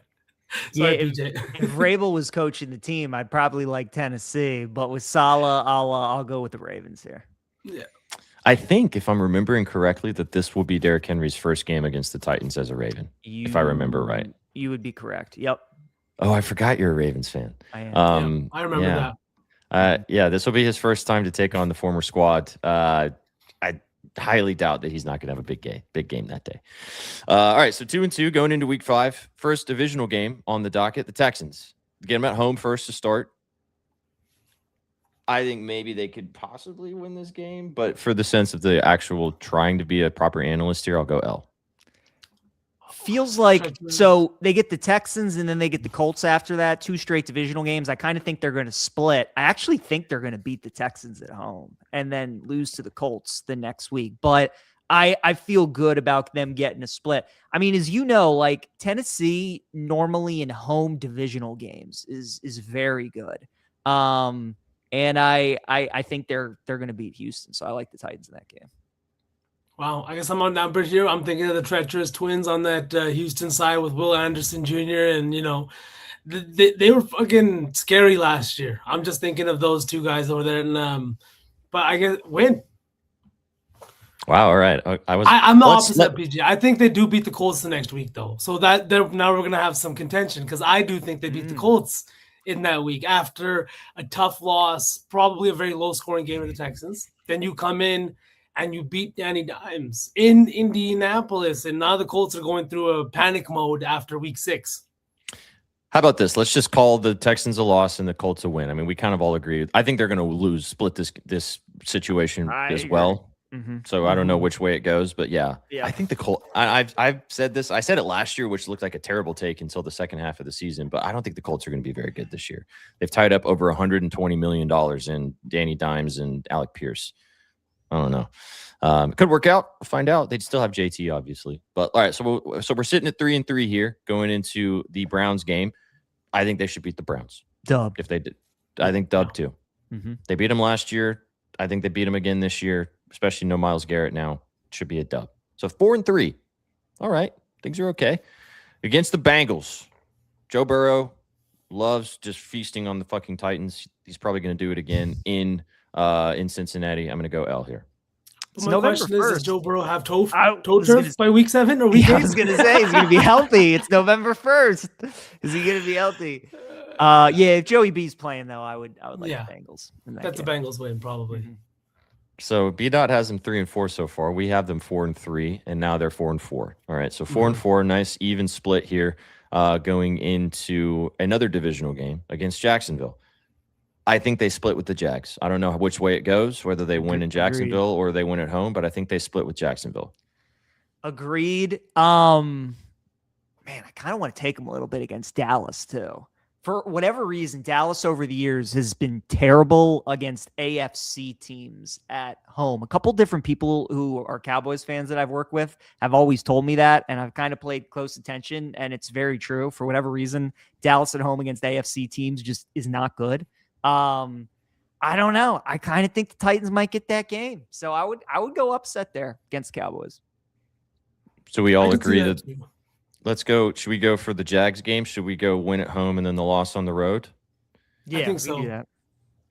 PJ. If Vrabel was coaching the team, I'd probably like Tennessee. But with Saleh, I'll go with the Ravens here. Yeah. I think, if I'm remembering correctly, that this will be Derrick Henry's first game against the Titans as a Raven, if I remember right. You would be correct. Yep. Oh, I forgot you're a Ravens fan. I am. I remember that. This will be his first time to take on the former squad. highly doubt that he's not going to have a big game that day. All right, so 2-2 going into week 5. First divisional game on the docket, the Texans. Get them at home first to start. I think maybe they could possibly win this game, but for the sense of the actual trying to be a proper analyst here, I'll go L. Feels like so they get the Texans and then they get the Colts after that. 2 straight divisional games. I kind of think they're going to split. I actually think they're going to beat the Texans at home and then lose to the Colts the next week. But I feel good about them getting a split. I mean, as you know, like Tennessee normally in home divisional games is very good. And I think they're going to beat Houston. So I like the Titans in that game. Wow, I guess I'm on numbers here. I'm thinking of the treacherous twins on that Houston side with Will Anderson Jr. And, you know, they were fucking scary last year. I'm just thinking of those 2 guys over there. And but I guess win. Wow, all right. I'm the opposite, PG. I think they do beat the Colts the next week, though. So that now we're going to have some contention because I do think they beat the Colts in that week after a tough loss, probably a very low-scoring game of the Texans. Then you come in and you beat Danny Dimes in Indianapolis, and now the Colts are going through a panic mode after week 6. How about this? Let's just call the Texans a loss and the Colts a win. I mean, we kind of all agree. I think they're going to split this situation as well. Mm-hmm. So I don't know which way it goes, but yeah. I think the Colts. I've said this. I said it last year, which looked like a terrible take until the second half of the season. But I don't think the Colts are going to be very good this year. They've tied up over $120 million in Danny Dimes and Alec Pierce. I don't know. Could work out. We'll find out. They'd still have JT, obviously. But all right, so we're sitting at 3-3 here, going into the Browns game. I think they should beat the Browns. Dub. If they did, I think dub too. Mm-hmm. They beat them last year. I think they beat them again this year. Especially no Myles Garrett now. Should be a dub. So 4-3. All right, things are okay. Against the Bengals, Joe Burrow loves just feasting on the fucking Titans. He's probably going to do it again in Cincinnati. I'm going to go L here. But my question is, does Joe Burrow have toe turf by week 7 or week 8? I was going to say he's going to be healthy. It's November 1st. Is he going to be healthy? Yeah, if Joey B's playing though, I would like the Bengals. That's a Bengals win probably. Mm-hmm. So B-Dot has them 3-4 so far. We have them 4-3, and now they're 4-4. All right, so 4-4, nice even split here, going into another divisional game against Jacksonville. I think they split with the Jags. I don't know which way it goes, whether they win in Jacksonville or they win at home, but I think they split with Jacksonville. Agreed. Man, I kind of want to take them a little bit against Dallas too. For whatever reason, Dallas over the years has been terrible against AFC teams at home. A couple different people who are Cowboys fans that I've worked with have always told me that, and I've kind of played close attention, and it's very true. For whatever reason, Dallas at home against AFC teams just is not good. I don't know. I kind of think the Titans might get that game. So I would go upset there against Cowboys. So we all agree that let's go. Should we go for the Jags game? Should we go win at home and then the loss on the road? Yeah, I think so. Do that.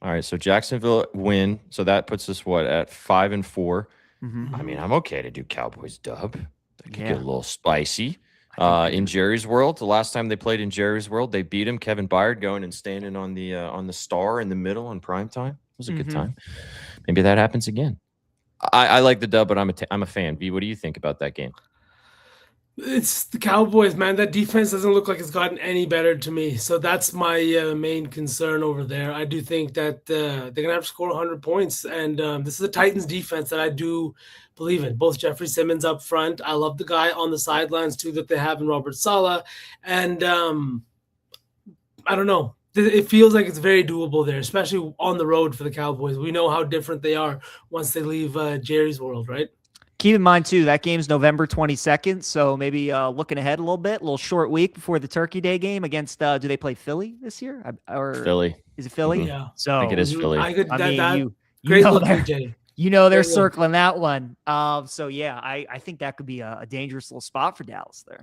All right. So Jacksonville win. So that puts us at 5-4. Mm-hmm. I mean, I'm okay to do Cowboys dub. That could get a little spicy. In Jerry's World, the last time they played in Jerry's World, they beat him. Kevin Byard going and standing on the star in the middle in prime time. It was a good time. Maybe that happens again. I like the dub, but I'm a fan. V, what do you think about that game? It's the Cowboys, man. That defense doesn't look like it's gotten any better to me. So that's my main concern over there. I do think that they're going to have to score 100 points. And this is a Titans defense that I do believe in. Both Jeffrey Simmons up front. I love the guy on the sidelines, too, that they have in Robert Saleh. And I don't know. It feels like it's very doable there, especially on the road for the Cowboys. We know how different they are once they leave Jerry's World, right? Keep in mind, too, that game's November 22nd, so maybe looking ahead a little bit, a little short week before the Turkey Day game against, do they play Philly this year? Philly. Is it Philly? Mm-hmm. Yeah. So I think it is Philly. You know they're circling that one. So, yeah, I think that could be a dangerous little spot for Dallas there.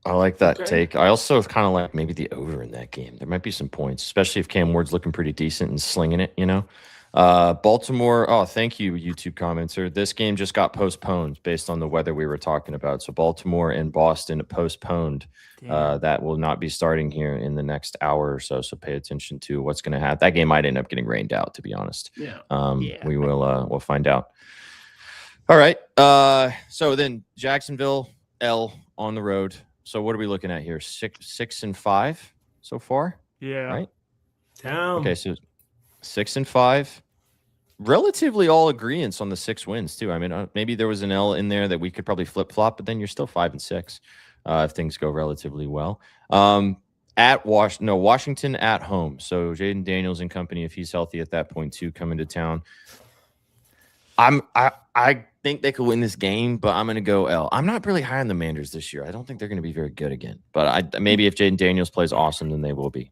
I like that take. I also kind of like maybe the over in that game. There might be some points, especially if Cam Ward's looking pretty decent and slinging it, you know? Baltimore. Oh, thank you, YouTube commenter. This game just got postponed based on the weather we were talking about. So Baltimore and Boston postponed. That will not be starting here in the next hour or so. So pay attention to what's going to happen. That game might end up getting rained out, to be honest. Yeah. We will. We'll find out. All right. So then Jacksonville, L on the road. So what are we looking at here? 6-5 so far? Yeah. Right? Damn. Okay, so 6-5. Relatively all agreements on the 6 wins too. I mean, maybe there was an L in there that we could probably flip flop, but then you're still 5-6 if things go relatively well. Washington at home. So Jaden Daniels and company, if he's healthy at that point too, coming to town. I think they could win this game, but I'm going to go L. I'm not really high on the Manders this year. I don't think they're going to be very good again. But maybe if Jaden Daniels plays awesome, then they will be.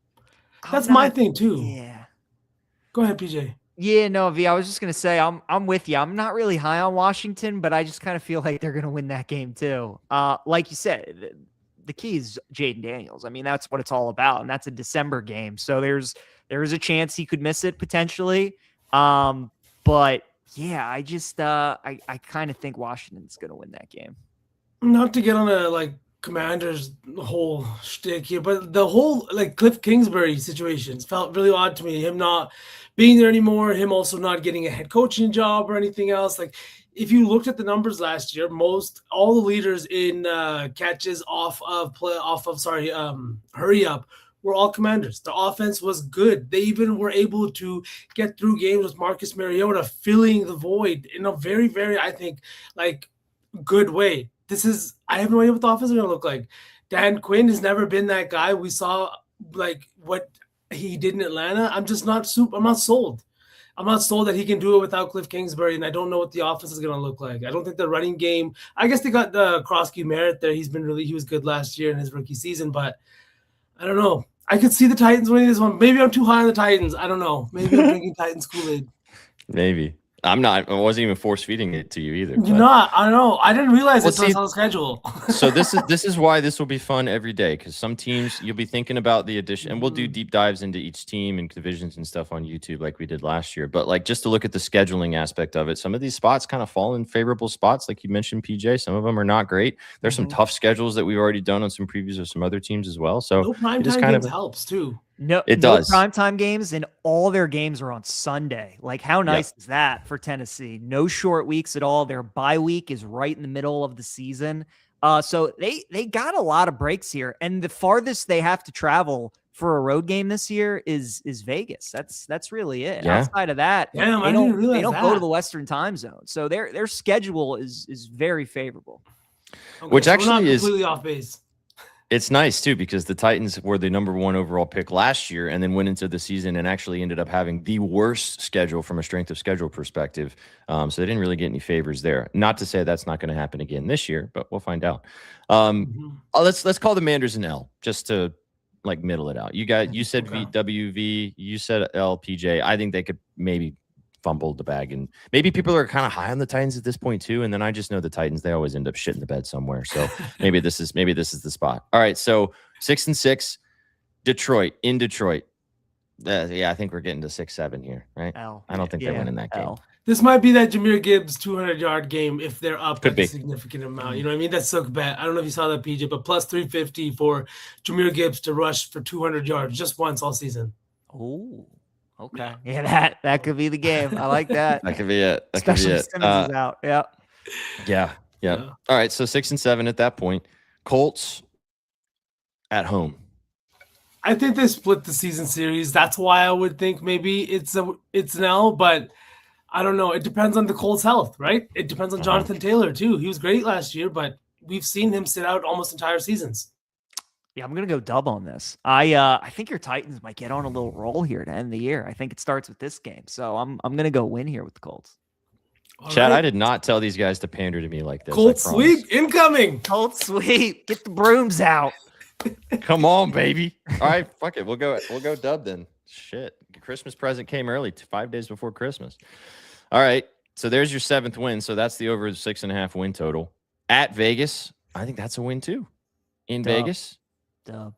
That's my thing too. Yeah. Go ahead, PJ. Yeah, no, V. I was just gonna say I'm with you. I'm not really high on Washington, but I just kind of feel like they're gonna win that game too. Like you said, the key is Jaden Daniels. I mean, that's what it's all about, and that's a December game, so there's a chance he could miss it potentially. But yeah, I just I kind of think Washington's gonna win that game. Not to get on a Commanders whole shtick here, but the whole Cliff Kingsbury situations felt really odd to me. Him not being there anymore, him also not getting a head coaching job or anything else. If you looked at the numbers last year, all the leaders in catches off of hurry up were all Commanders. The offense was good. They even were able to get through games with Marcus Mariota filling the void in a very, very, I think, good way. I have no idea what the offense is going to look like. Dan Quinn has never been that guy. We saw what he did in Atlanta. I'm not sold. I'm not sold that he can do it without Cliff Kingsbury, and I don't know what the offense is going to look like. I don't think the running game. I guess they got the Krosky Merritt there. He was good last year in his rookie season, but I don't know. I could see the Titans winning this one. Maybe I'm too high on the Titans. I don't know. Maybe I'm drinking Titans Kool-Aid. Maybe. I'm not. I wasn't even force feeding it to you either. You're not. I don't know. I didn't realize it's on the schedule. So this is why this will be fun every day, because some teams you'll be thinking about the addition, and we'll do deep dives into each team and divisions and stuff on YouTube like we did last year. But just to look at the scheduling aspect of it, some of these spots kind of fall in favorable spots, like you mentioned, PJ. Some of them are not great. There's some tough schedules that we've already done on some previews of some other teams as well. So no primetime games helps too. No, it does. Primetime games, and all their games are on Sunday. How nice is that for Tennessee? No short weeks at all. Their bye week is right in the middle of the season. So they got a lot of breaks here. And the farthest they have to travel for a road game this year is Vegas. That's really it. Yeah. Outside of that, they don't go to the Western time zone. So their schedule is very favorable. Okay, which so actually is completely off base. It's nice too, because the Titans were the #1 overall pick last year and then went into the season and actually ended up having the worst schedule from a strength of schedule perspective. So they didn't really get any favors there. Not to say that's not going to happen again this year, but we'll find out. Let's call the Manders an L just to middle it out. You said WV, you said L, PJ. I think they could maybe fumbled the bag, and maybe people are kind of high on the Titans at this point too. And then I just know the Titans, they always end up shitting the bed somewhere. So maybe this is the spot. All right. So 6-6, Detroit in Detroit. Yeah, I think we're getting to 6-7 here, right? I don't think they're winning that game. This might be that Jahmyr Gibbs 200-yard game if they're up a significant amount. You know what I mean? That's so bad. I don't know if you saw that, PJ, but plus 350 for Jahmyr Gibbs to rush for 200 yards just once all season. Oh. Okay. Yeah, that could be the game. I like that. That could be it. Especially if Simmons is out. Yeah. All right. So 6-7 at that point. Colts at home. I think they split the season series. That's why I would think maybe it's an L, but I don't know. It depends on the Colts' health, right? It depends on Jonathan Taylor too. He was great last year, but we've seen him sit out almost entire seasons. Yeah, I'm gonna go dub on this. I think your Titans might get on a little roll here to end the year. I think it starts with this game, so I'm gonna go win here with the Colts. Chad, I did not tell these guys to pander to me like this. Colts sweep incoming. Colts sweep. Get the brooms out. Come on, baby. All right, fuck it. We'll go dub then. Shit, Christmas present came early, 5 days before Christmas. All right, so there's your 7th win. So that's the over 6.5 win total at Vegas. I think that's a win too. In Vegas. Dub.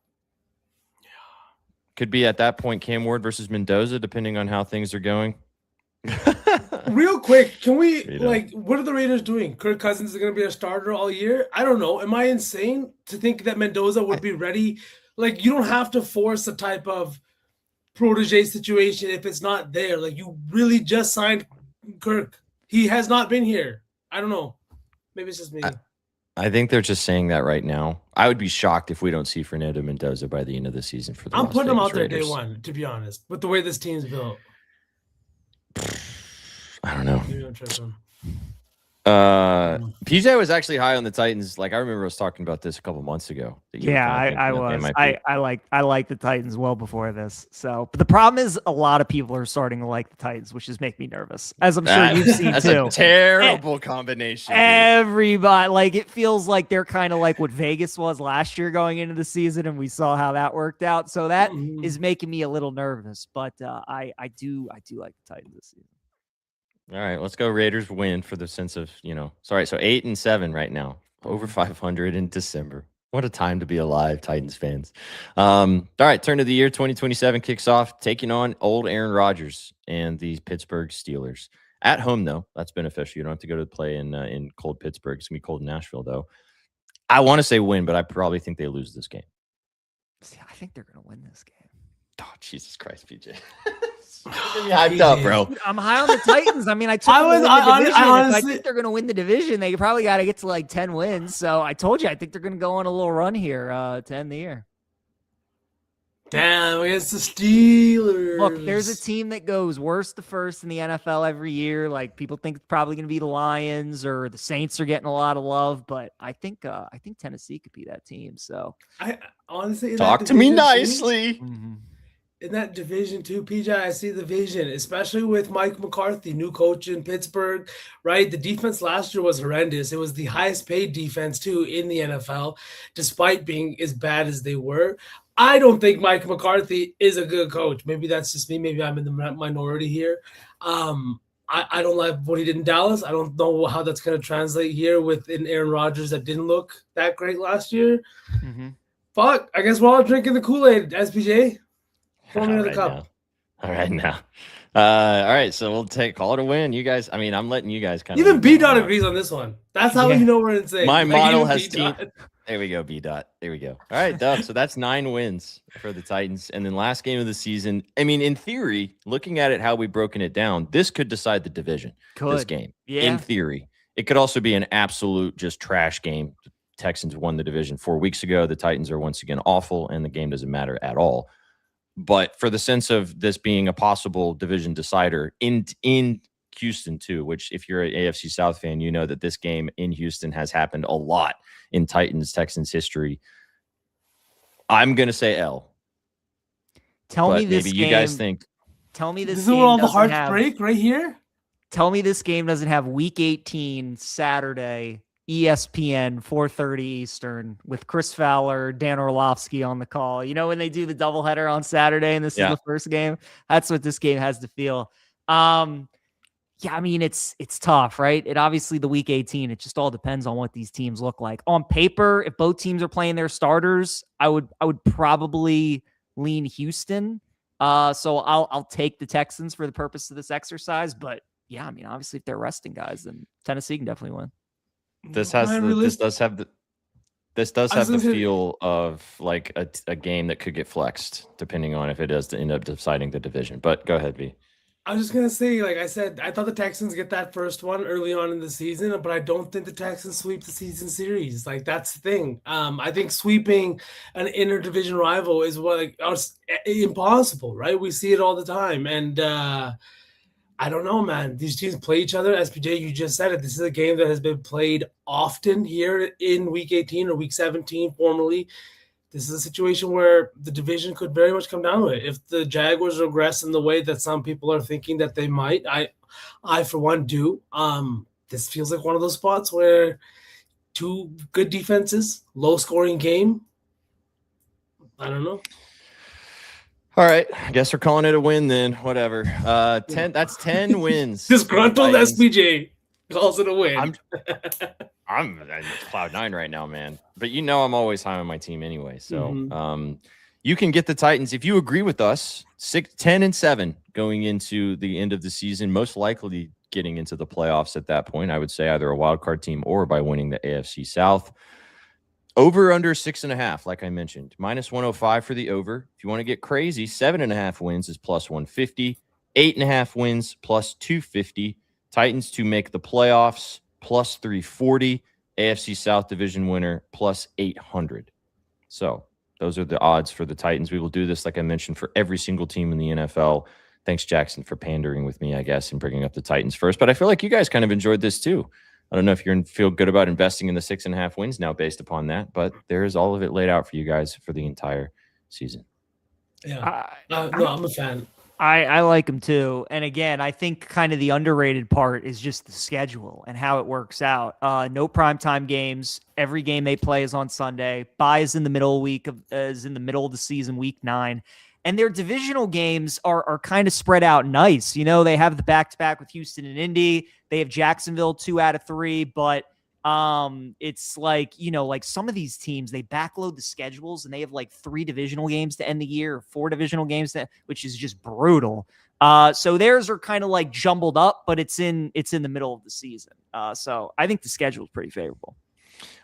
Could be at that point Cam Ward versus Mendoza, depending on how things are going. Real quick, can we what are the Raiders doing? Kirk Cousins is going to be a starter all year? I don't know. Am I insane to think that Mendoza would be ready? You don't have to force a type of protege situation if it's not there. You really just signed Kirk. He has not been here. I don't know. Maybe it's just me. I think they're just saying that right now. I would be shocked if we don't see Fernando Mendoza by the end of the season for the I'm Las putting him Vegas out there Raiders. day one, to be honest. With the way this team's built. I don't know. Maybe I'm tripping. PJ was actually high on the Titans. Like I remember us talking about this a couple months ago. Yeah, I was. I like the Titans well before this. So, but the problem is a lot of people are starting to like the Titans, which is making me nervous, as I'm sure you've seen that's too. That's a terrible combination. Everybody, like, it feels like they're kind of like what Vegas was last year going into the season, and we saw how that worked out. So that is making me a little nervous. But I do like the Titans this season. All right, let's go Raiders win for the sense of, sorry. So 8-7 right now, over 500 in December. What a time to be alive, Titans fans. All right, turn of the year 2027 kicks off, taking on old Aaron Rodgers and the Pittsburgh Steelers. At home, though, that's beneficial. You don't have to go to the play in cold Pittsburgh. It's going to be cold in Nashville, though. I want to say win, but I probably think they lose this game. See, I think they're going to win this game. Oh, Jesus Christ, PJ. Get me hyped up, bro. I'm high on the Titans. I mean, I think they're going to win the division. They probably got to get to like 10 wins. So I told you, I think they're going to go on a little run here to end the year. Damn, against the Steelers. Look, there's a team that goes worst to first in the NFL every year. Like people think it's probably going to be the Lions or the Saints are getting a lot of love, but I think Tennessee could be that team. So I honestly talk to me nicely. In that division too, PJ, I see the vision, especially with Mike McCarthy, new coach in Pittsburgh, right? The defense last year was horrendous. It was the highest paid defense too in the NFL, despite being as bad as they were. I don't think Mike McCarthy is a good coach. Maybe that's just me. Maybe I'm in the minority here. I don't like what he did in Dallas. I don't know how that's going to translate here with an Aaron Rodgers that didn't look that great last year. Fuck, I guess we're all drinking the Kool-Aid, SPJ. Pour me another cup. All right now. All right, so we'll call it a win. You guys, I mean, I'm letting you guys kind of. Even B-Dot agrees on this one. That's how you know we're insane. My model has team. There we go, B-Dot. There we go. All right, Dub. So that's 9 wins for the Titans. And then last game of the season, I mean, in theory, looking at it, how we've broken it down, this could decide the division. This game. Yeah. In theory. It could also be an absolute just trash game. The Texans won the division 4 weeks ago. The Titans are once again awful, and the game doesn't matter at all. But for the sense of this being a possible division decider in Houston too, which if you're an AFC South fan, you know that this game in Houston has happened a lot in Texans history. I'm going to say L. Tell me this maybe game, you guys think. Tell me this is game all the heartbreak right here. Tell me this game doesn't have Week 18 Saturday, ESPN 4:30 Eastern with Chris Fowler, Dan Orlovsky on the call. You know when they do the doubleheader on Saturday and this is the first game? That's what this game has to feel. Yeah, I mean it's tough, right? It obviously the Week 18. It just all depends on what these teams look like. On paper, if both teams are playing their starters, I would probably lean Houston. So I'll take the Texans for the purpose of this exercise. But yeah, I mean obviously if they're resting guys, then Tennessee can definitely win. This does have the feel of like a game that could get flexed depending on if it does to end up deciding the division. But go ahead, V. I was just going to say, like I said, I thought the Texans get that first one early on in the season, but I don't think the Texans sweep the season series. Like that's the thing. I think sweeping an interdivision rival is impossible, right? We see it all the time. And I don't know, man. These teams play each other. SPJ, you just said it. This is a game that has been played often here in Week 18 or Week 17 formally. This is a situation where the division could very much come down to it. If the Jaguars regress in the way that some people are thinking that they might, I for one do. This feels like one of those spots where two good defenses, low-scoring game. I don't know. All right, I guess we're calling it a win then. Whatever. 10. That's 10 wins. Disgruntled SPJ calls it a win. I'm at cloud 9 right now, man. But you know I'm always high on my team anyway. So you can get the Titans if you agree with us. 10-7 going into the end of the season, most likely getting into the playoffs at that point. I would say either a wild card team or by winning the AFC South. Over under 6.5, like I mentioned. -105 for the over. If you want to get crazy, 7.5 wins is +150. 8.5 wins +250. Titans to make the playoffs plus 340. AFC South division winner plus 800. So those are the odds for the Titans. We will do this, like I mentioned, for every single team in the NFL. Thanks, Jackson, for pandering with me, I guess, and bringing up the Titans first. But I feel like you guys kind of enjoyed this too. I don't know if you feel good about investing in the 6.5 wins now based upon that, but there is all of it laid out for you guys for the entire season. Yeah. No, I'm a fan. I like them too. And again, I think kind of the underrated part is just the schedule and how it works out. No primetime games. Every game they play is on Sunday. Bye is in the middle of the season, week 9. And their divisional games are kind of spread out nice. You know, they have the back-to-back with Houston and Indy. They have Jacksonville 2 out of 3, but it's like, you know, like some of these teams, they backload the schedules and they have like 3 divisional games to end the year, or 4 divisional games, which is just brutal. So theirs are kind of like jumbled up, but it's in the middle of the season. So I think the schedule is pretty favorable.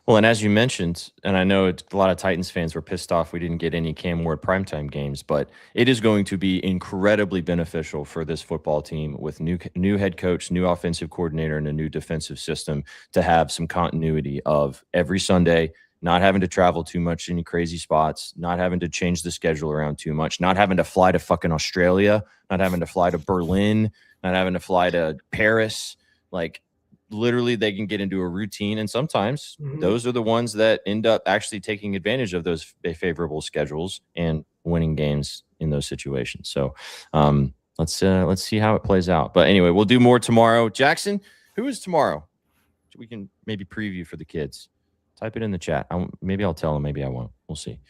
Well, and as you mentioned, and I know a lot of Titans fans were pissed off we didn't get any Cam Ward primetime games, but it is going to be incredibly beneficial for this football team with new head coach, new offensive coordinator, and a new defensive system to have some continuity of every Sunday, not having to travel too much to any crazy spots, not having to change the schedule around too much, not having to fly to fucking Australia, not having to fly to Berlin, not having to fly to Paris. Like, literally they can get into a routine, and sometimes those are the ones that end up actually taking advantage of those favorable schedules and winning games in those situations. So let's see how it plays out. But anyway, we'll do more tomorrow. Jackson, who is tomorrow? We can maybe preview for the kids. Type it in the chat. Maybe I'll tell them, maybe I won't. We'll see.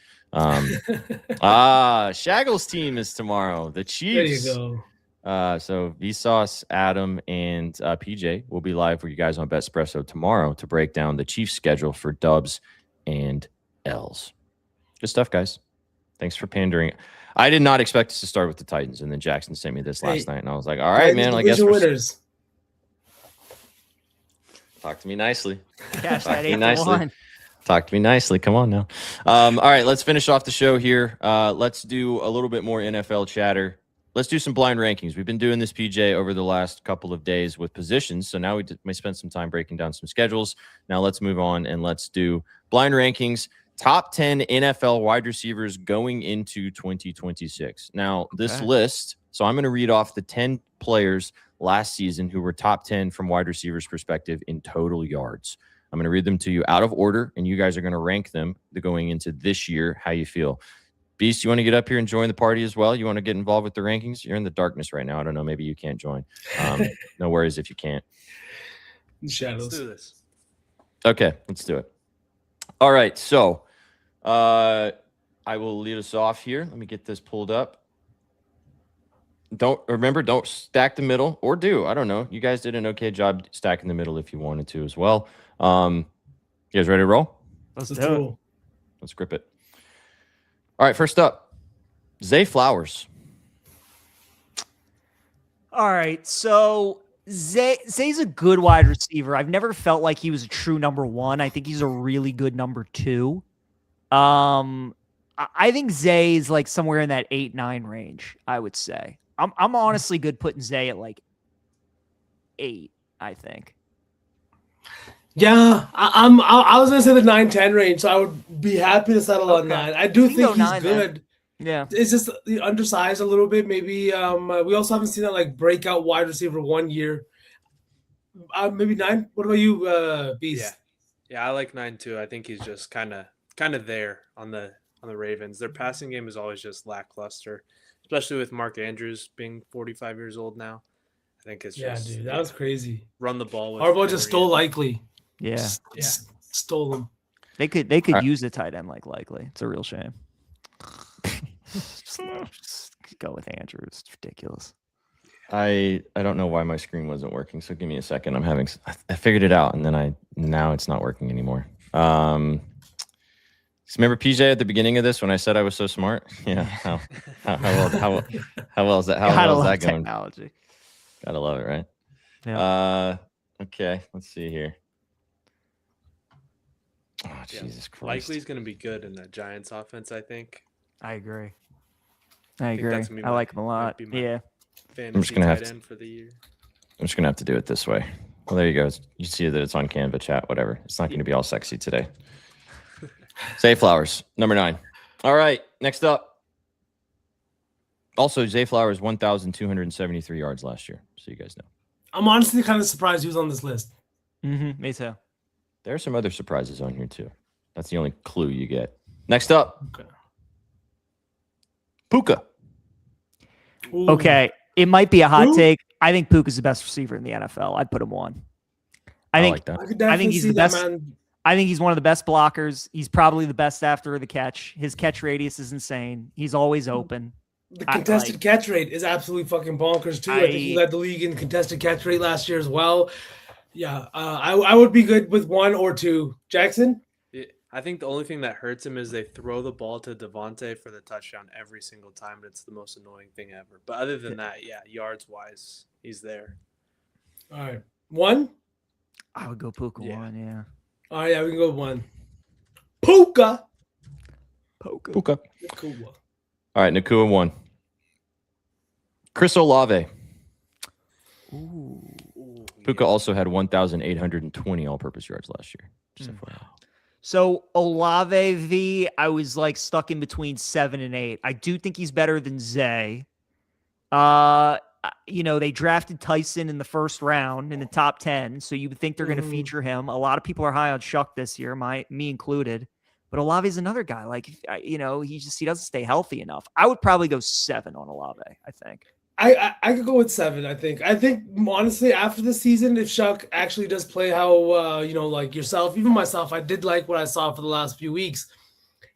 Shaggle's team is tomorrow, the Chiefs. There you go. So Vsauce, Adam, and PJ will be live for you guys on Betspresso tomorrow to break down the Chiefs schedule for dubs and L's. Good stuff, guys. Thanks for pandering. I did not expect us to start with the Titans, and then Jackson sent me this last night, and I was like, all right, man, I guess we're winners. Talk to me nicely. Cash that 8-1. Talk to me nicely. Come on now. All right, let's finish off the show here. Let's do a little bit more NFL chatter. Let's do some blind rankings. We've been doing this, PJ, over the last couple of days with positions. So now we may spend some time breaking down some schedules. Now let's move on and let's do blind rankings. Top 10 NFL wide receivers going into 2026. Now, this list, so I'm going to read off the 10 players last season who were top 10 from wide receivers perspective in total yards. I'm going to read them to you out of order, and you guys are going to rank them going into this year, how you feel. Beast, you want to get up here and join the party as well? You want to get involved with the rankings? You're in the darkness right now. I don't know. Maybe you can't join. No worries if you can't. Shadows. Let's do this. Okay, let's do it. All right, so I will lead us off here. Let me get this pulled up. Don't stack the middle, or do. I don't know. You guys did an okay job stacking the middle if you wanted to as well. You guys ready to roll? Let's do it. Let's grip it. All right, first up, Zay Flowers. All right, so Zay's a good wide receiver. I've never felt like he was a true number 1. I think he's a really good number 2. I think Zay is like somewhere in that 8-9 range, I would say. I'm honestly good putting Zay at like 8, I think. Yeah, I was gonna say the 9-10 range, so I would be happy to settle on 9. I do think he's good. Yeah, it's just undersized a little bit. Maybe we also haven't seen that like breakout wide receiver 1 year. Maybe 9. What about you, Beast? Yeah, I like 9 too. I think he's just kind of there on the Ravens. Their passing game is always just lackluster, especially with Mark Andrews being 45 years old now. I think it's just dude, that was crazy. Run the ball with Harbaugh just stole Likely. Yeah. Stole him. They could use a tight end like Likely. It's a real shame. just go with Andrews. It's ridiculous. I don't know why my screen wasn't working, so give me a second. I figured it out, and then now it's not working anymore. Remember PJ at the beginning of this when I said I was so smart? Yeah. How well is that? How well is that going? Technology. Gotta love it, right? Yeah. Okay, let's see here. Oh, Jesus Christ. Likely's going to be good in the Giants offense, I think. I agree. I like him a lot. Yeah. I'm just gonna have to for the year. I'm just gonna have to do it this way. Well, there you go. You see that it's on Canva chat, whatever. It's not going to be all sexy today. Zay Flowers, number 9. All right, next up. Also, Zay Flowers, 1,273 yards last year, so you guys know. I'm honestly kind of surprised he was on this list. Me too. There are some other surprises on here, too. That's the only clue you get. Next up. Okay. Puka. Ooh. Okay, it might be a hot Who? take. I think Puka's the best receiver in the NFL. I'd put him 1. I think like that. I could definitely he's see the that, best. man. I think he's one of the best blockers. He's probably the best after the catch. His catch radius is insane. He's always open. The contested catch rate is absolutely fucking bonkers too. I think he led the league in contested catch rate last year as well. Yeah, I would be good with 1 or 2. Jackson? I think the only thing that hurts him is they throw the ball to Devontae for the touchdown every single time, and it's the most annoying thing ever. But other than that, yeah, yards-wise, he's there. All right. 1? I would go Puka Yeah. 1, yeah. All right, yeah, we can go with 1. Puka. Puka. Cool. All right, Nakua 1. Chris Olave. Ooh. Puka also had 1,820 all-purpose yards last year. Just FYI. So Olave V, I was like stuck in between 7 and 8. I do think he's better than Zay. They drafted Tyson in the first round in the top 10, so you would think they're going to feature him. A lot of people are high on Shuck this year, me included. But Olave's another guy. Like, he doesn't stay healthy enough. I would probably go 7 on Olave, I think. I could go with 7, I think. I think, honestly, after the season, if Shuck actually does play how, like yourself, even myself, I did like what I saw for the last few weeks.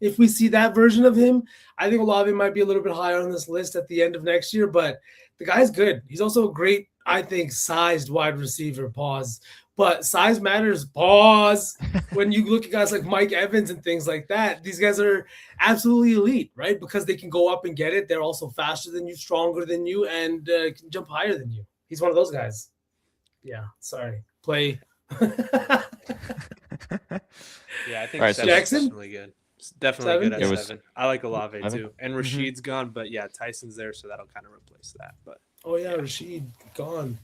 If we see that version of him, I think Olave might be a little bit higher on this list at the end of next year, but the guy's good. He's also a great, I think, sized wide receiver, pause. But size matters, pause. When you look at guys like Mike Evans and things like that, these guys are absolutely elite, right? Because they can go up and get it. They're also faster than you, stronger than you, and can jump higher than you. He's one of those guys. Yeah, sorry. Play. Yeah, I think Right, 7's Jackson? definitely good. It's definitely 7? good It at was 7. I like Olave 7? too. And Rashid's gone, but yeah, Tyson's there, so that'll kind of replace that. But Oh, yeah, Rashid, gone.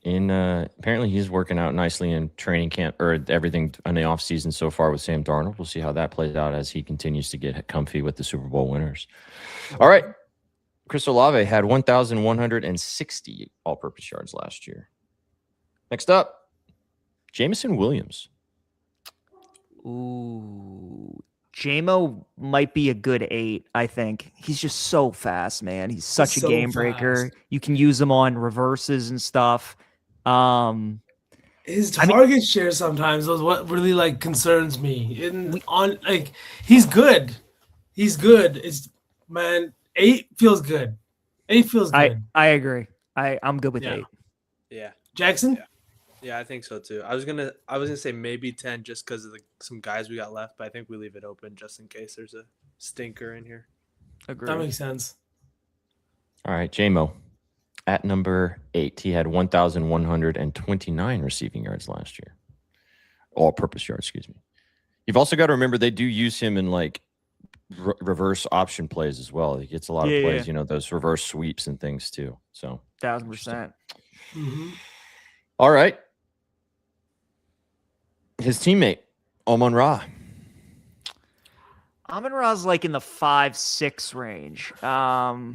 Apparently he's working out nicely in training camp or everything in the offseason so far with Sam Darnold. We'll see how that plays out as he continues to get comfy with the Super Bowl winners. All right. Chris Olave had 1,160 all-purpose yards last year. Next up, Jameson Williams. Ooh. JMO might be a good 8, I think. He's just so fast, man. He's such a so game breaker. fast. You can use him on reverses and stuff. His target share sometimes is what really like concerns me. He's good. He's good. It's 8 feels good. 8 feels good. I agree. I'm good with 8. yeah. Jackson? Yeah, I think so too. I was gonna say maybe 10 just because of some guys we got left, but I think we leave it open just in case there's a stinker in here. Agree. That makes sense. All right, JMO. At number 8, he had 1,129 receiving yards last year. All-purpose yards, excuse me. You've also got to remember they do use him in like reverse option plays as well. He gets a lot of plays, those reverse sweeps and things too. So 1,000%. Mm-hmm. All right. His teammate, Amon-Ra. Amon-Ra's like in the 5-6 range. I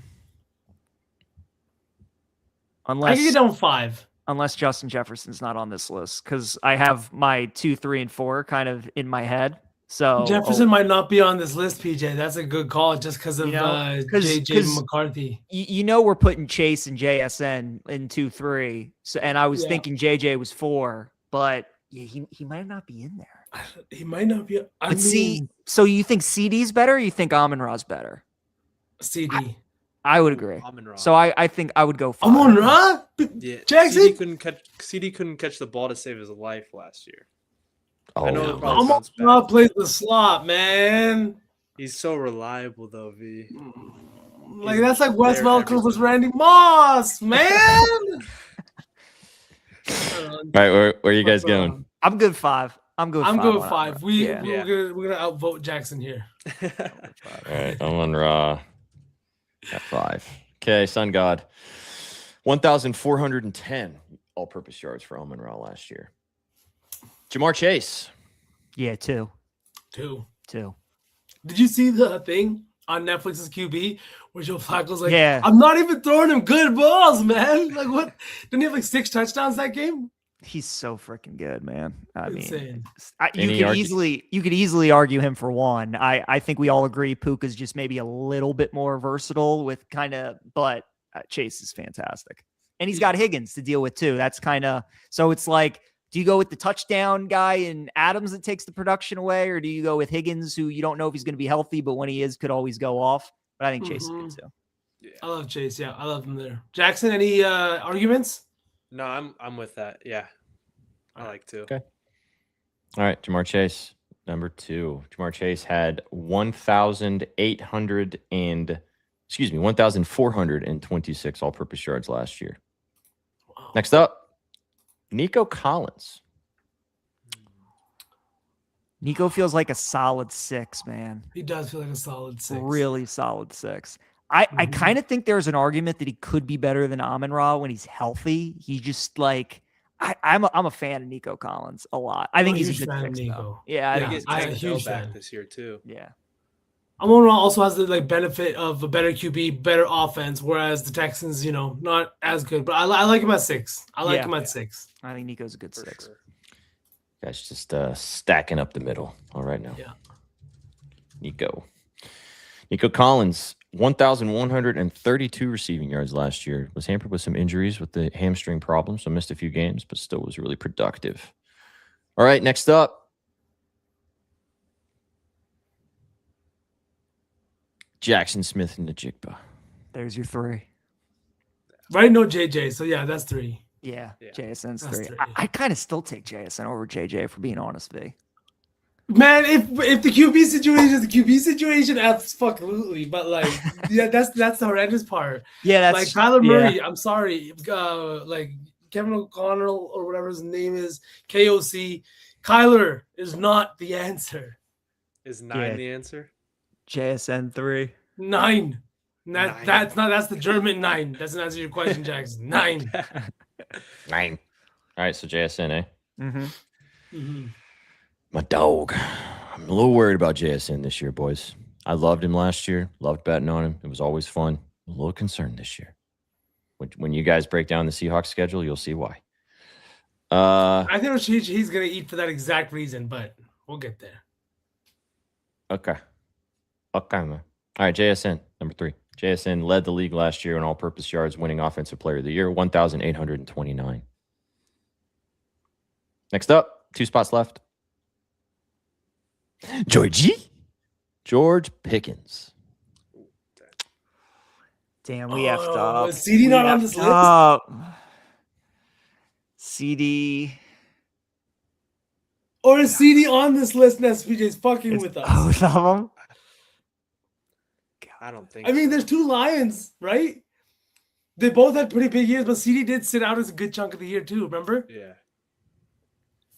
can get down 5. Unless Justin Jefferson's not on this list, because I have my 2, 3, and 4 kind of in my head. So Jefferson might not be on this list, PJ. That's a good call just because of JJ 'cause McCarthy. We're putting Chase and JSN in 2, 3. So, and I was thinking JJ was 4, but he might not be in there. He might not be. So you think CD's better or you think Amon-Ra's better? CD. I would agree. Amon-Ra. So I think I would go 5. Amon-Ra? Yeah, Jackson? CD couldn't catch the ball to save his life last year. Oh, I know it probably sounds Amon-Ra bad. plays the slot, man. He's so reliable though, V. Like that's like Wes there Welker every was time. Randy Moss, man. All right, where are you guys going? I'm good 5. I'm good. I'm 5 good with on 5. Amon-Ra. We're gonna outvote Jackson here. All right, Amon-Ra at 5. Okay, Sun God. 1,410 all-purpose yards for Amon-Ra last year. Jamar Chase. Yeah, two. Two. Did you see the thing on Netflix's QB where Joe Flacco's like, Yeah. I'm not even throwing him good balls, man. Like, what? Didn't he have like 6 touchdowns that game? He's so freaking good, man. I Insane. mean, you could easily argue him for one. I think we all agree Puka's just maybe a little bit more versatile with but Chase is fantastic. And he's got Higgins to deal with too. That's so it's like, do you go with the touchdown guy and Adams that takes the production away, or do you go with Higgins, who you don't know if he's going to be healthy, but when he is, could always go off? But I think Chase is good too. Yeah. I love Chase. Yeah, I love him there. Jackson, any arguments? No, I'm with that. Yeah, I like to. Okay. All right, Jamar Chase, number 2. Jamar Chase had 1,426 all-purpose yards last year. Wow. Next up, Nico Collins. Nico feels like a solid 6, man. He does feel like a solid 6. Really solid 6. I kind of think there's an argument that he could be better than Amon-Ra when he's healthy. He just like I'm a fan of Nico Collins a lot. I think he's a good pick, Nico. Yeah, I think he's a huge fan back this year too. Yeah. Amon-Ra also has the benefit of a better QB, better offense, whereas the Texans, not as good. But I like him at 6. I like him at 6. I think Nico's a good 6. Sure. Guys, just stacking up the middle all right now. Yeah. Nico Collins, 1,132 receiving yards last year. Was hampered with some injuries with the hamstring problem, so missed a few games, but still was really productive. All right, next up. Jackson Smith and Najigba. There's your 3. Right, no JJ. So yeah, that's 3. Yeah. JSN's That's 3. 3. I kind of still take JSN over JJ, for being honest, V. Man, if the QB situation is the QB situation, absolutely. But like, yeah, that's the horrendous part. Yeah, that's like Kyler Murray. I'm sorry, like Kevin O'Connell or whatever his name is, KOC. Kyler is not the answer. Is 9 the answer? JSN 3. 9. That's the German 9. Doesn't answer your question, Jackson. 9. 9. All right, so JSN, eh? Mm-hmm. My dog. I'm a little worried about JSN this year, boys. I loved him last year. Loved betting on him. It was always fun. I'm a little concerned this year. When you guys break down the Seahawks schedule, you'll see why. I think he's going to eat for that exact reason, but we'll get there. Okay, man. All right, JSN, number 3. JSN led the league last year in all-purpose yards, winning Offensive Player of the Year, 1,829. Next up, 2 spots left. George Pickens. Damn, we effed up. Is CD not on this list? CD. Or is CD on this list and SPJ's fucking with us? Both of them? I don't think I mean, there's 2 Lions, right? They both had pretty big years, but CD did sit out as a good chunk of the year too, remember? Yeah.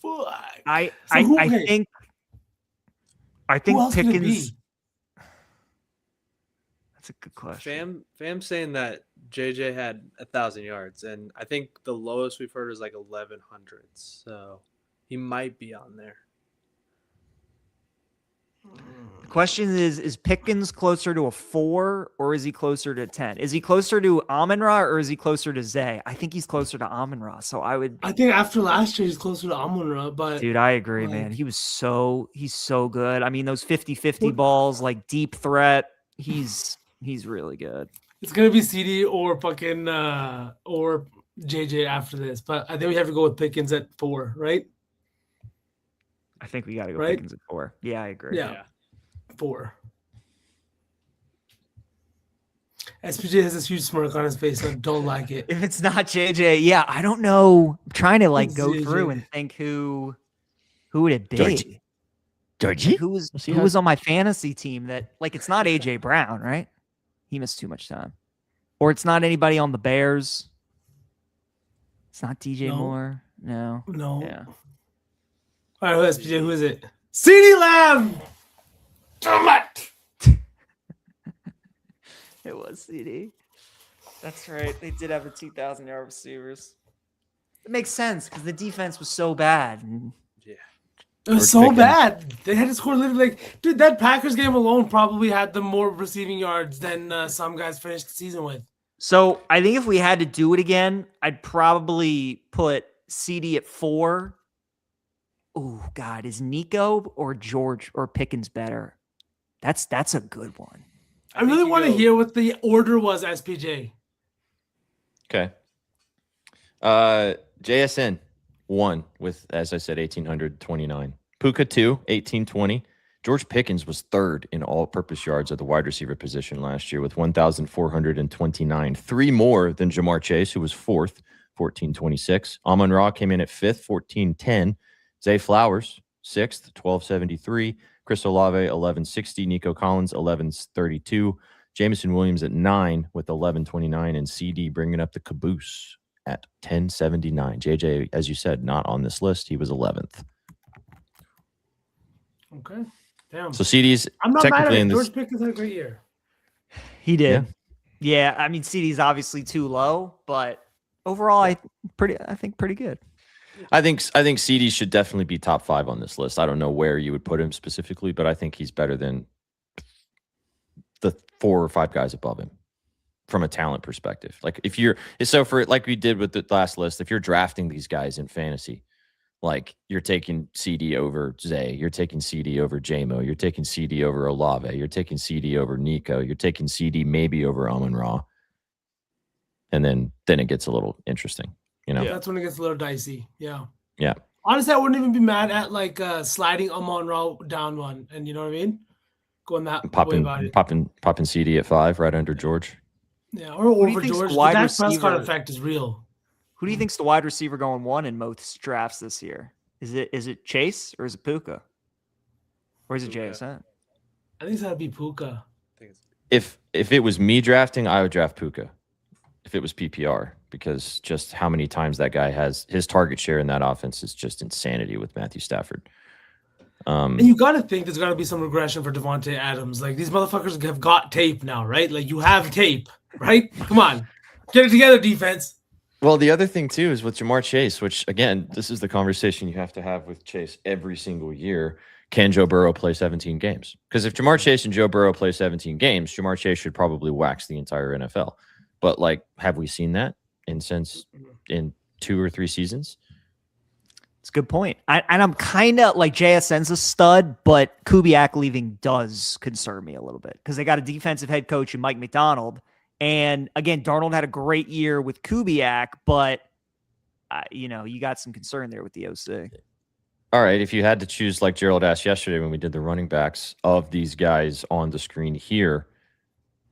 Fuck. I think who else Pickens. could it be? That's a good question. Fam saying that JJ had 1,000 yards, and I think the lowest we've heard is like 1,100. So he might be on there. The question is Pickens closer to a 4 or is he closer to 10? Is he closer to Amon-Ra or is he closer to Zay? I think he's closer to Amon-Ra. So I think after last year he's closer to Amon-Ra, but dude, I agree, man. He's so good. I mean, those 50-50 balls, like deep threat, he's really good. It's gonna be CD or fucking or JJ after this, but I think we have to go with Pickens at 4, right? I think we got to go Pickens at 4. Yeah, I agree. Yeah. 4. SPJ has this huge smirk on his face. I don't like it. If it's not JJ, yeah, I don't know. I'm trying to It's go JJ. through and think who would it be? Georgie? Who was on my fantasy team that it's not AJ Brown, right? He missed too much time. Or it's not anybody on the Bears. It's not DJ Moore. No. Yeah. All right, SPJ, who is it? CeeDee Lamb! Damn it! It was CD. That's right. They did have the 2,000-yard receivers. It makes sense because the defense was so bad. Yeah. It was so bad. They had to score literally like, dude, that Packers game alone probably had them more receiving yards than some guys finished the season with. So I think if we had to do it again, I'd probably put CD at 4. Oh God, is Nico or George or Pickens better? That's a good one. I really want to hear what the order was, SPJ. Okay. JSN 1 with, as I said, 1,829. Puka 2, 1,820. George Pickens was 3rd in all-purpose yards at the wide receiver position last year with 1,429. 3 more than Jamar Chase, who was 4th, 1,426. Amon-Ra came in at 5th, 1,410. Zay Flowers, 6th, 1,273. Chris Olave, 1,160. Nico Collins, 1,132. Jameson Williams at 9 with 1,129. And CD bringing up the caboose at 1,079. JJ, as you said, not on this list. He was 11th. Okay. Damn. So CD's I'm not mad at technically it. in this. George Pickens had a great year. He did. Yeah, I mean CD's obviously too low, but overall I think pretty good. I think CD should definitely be top 5 on this list. I don't know where you would put him specifically, but I think he's better than the 4 or 5 guys above him from a talent perspective. Like if you're for like we did with the last list, if you're drafting these guys in fantasy, like you're taking CD over Zay, you're taking CD over JMO, you're taking CD over Olave, you're taking CD over Nico, you're taking CD maybe over Amon-Ra. And then it gets a little interesting, you know? Yeah, that's when it gets a little dicey. Yeah. Yeah. Honestly, I wouldn't even be mad at like sliding Amon-Ra down one. And you know what I mean? Going that way about it. Popping CD at 5 right under George. Yeah, or over George. The wide Dak receiver Prescott effect is real. Who do you think's the wide receiver going 1 in most drafts this year? Is it Chase or is it Puka? Or is it JSN? I think it's gotta be Puka. If it was me drafting, I would draft Puka. If it was PPR, because just how many times that guy has his target share in that offense is just insanity with Matthew Stafford. And you got to think there's got to be some regression for Devontae Adams. Like these motherfuckers have got tape now, right? Like you have tape, right? Come on, get it together, defense. Well, the other thing too is with Jamar Chase, which again, this is the conversation you have to have with Chase every single year. Can Joe Burrow play 17 games? Because if Jamar Chase and Joe Burrow play 17 games, Jamar Chase should probably wax the entire NFL. But like, have we seen that in 2 or 3 seasons? It's a good point. I'm kind of like JSN's a stud, but Kubiak leaving does concern me a little bit because they got a defensive head coach in Mike McDonald. And again, Darnold had a great year with Kubiak, but you got some concern there with the OC. All right. If you had to choose, like Gerald asked yesterday when we did the running backs of these guys on the screen here,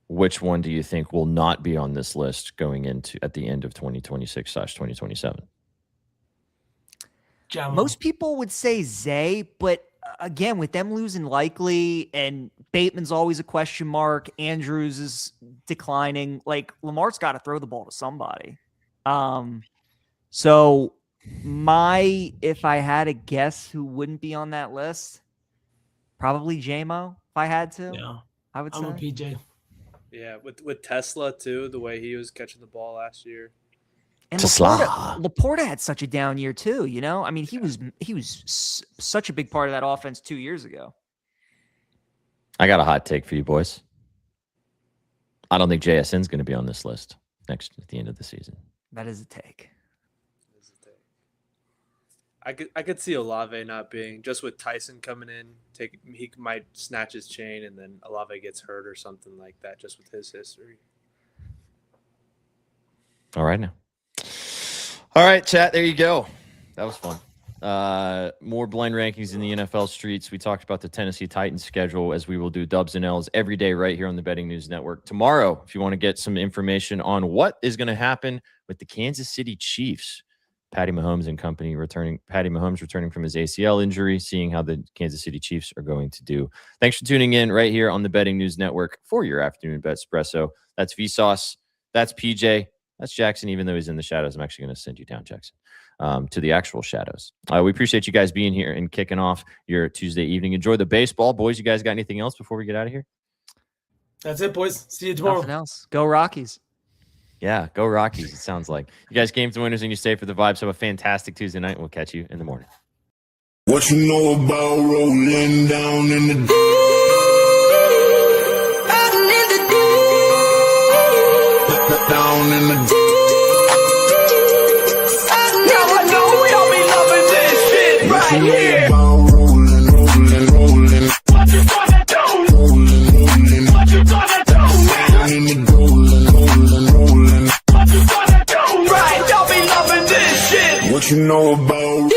which one do you think will not be on this list going into at the end of 2026/2027? Most people would say Zay, but again, with them losing Likely and Bateman's always a question mark, Andrews is declining. Like Lamar's got to throw the ball to somebody. So if I had a guess who wouldn't be on that list, probably JMO. If I had to, yeah, I would say. I'm a PJ. Yeah, with Tesla too, the way he was catching the ball last year. And Laporta had such a down year too, you know? I mean, he was such a big part of that offense 2 years ago. I got a hot take for you boys. I don't think JSN's going to be on this list at the end of the season. That is a take. I could see Olave not being, just with Tyson coming in, he might snatch his chain and then Olave gets hurt or something like that, just with his history. All right now. All right, chat. There you go. That was fun. More blind rankings in the NFL streets. We talked about the Tennessee Titans schedule, as we will do dubs and L's every day right here on the Betting News Network. Tomorrow, if you want to get some information on what is going to happen with the Kansas City Chiefs, Patty Mahomes and company returning from his ACL injury, seeing how the Kansas City Chiefs are going to do. Thanks for tuning in right here on the Betting News Network for your afternoon bet espresso. That's Vsauce. That's PJ. That's Jackson. Even though he's in the shadows, I'm actually going to send you down, Jackson, to the actual shadows. We appreciate you guys being here and kicking off your Tuesday evening. Enjoy the baseball. Boys, you guys got anything else before we get out of here? That's it, boys. See you tomorrow. Nothing else. Go Rockies. Yeah, go Rockies, it sounds like. You guys came to winners and you stay for the vibes. Have a fantastic Tuesday night, and we'll catch you in the morning. What you know about rolling down in the deep? Down in the deep. Now I know y'all be loving this shit right here. Rolling, rolling, rolling. What you gonna do? Rolling, rolling. What you gonna do? Down in the rolling, rolling, rolling. What you gonna do? Right, y'all be loving this shit. What you know about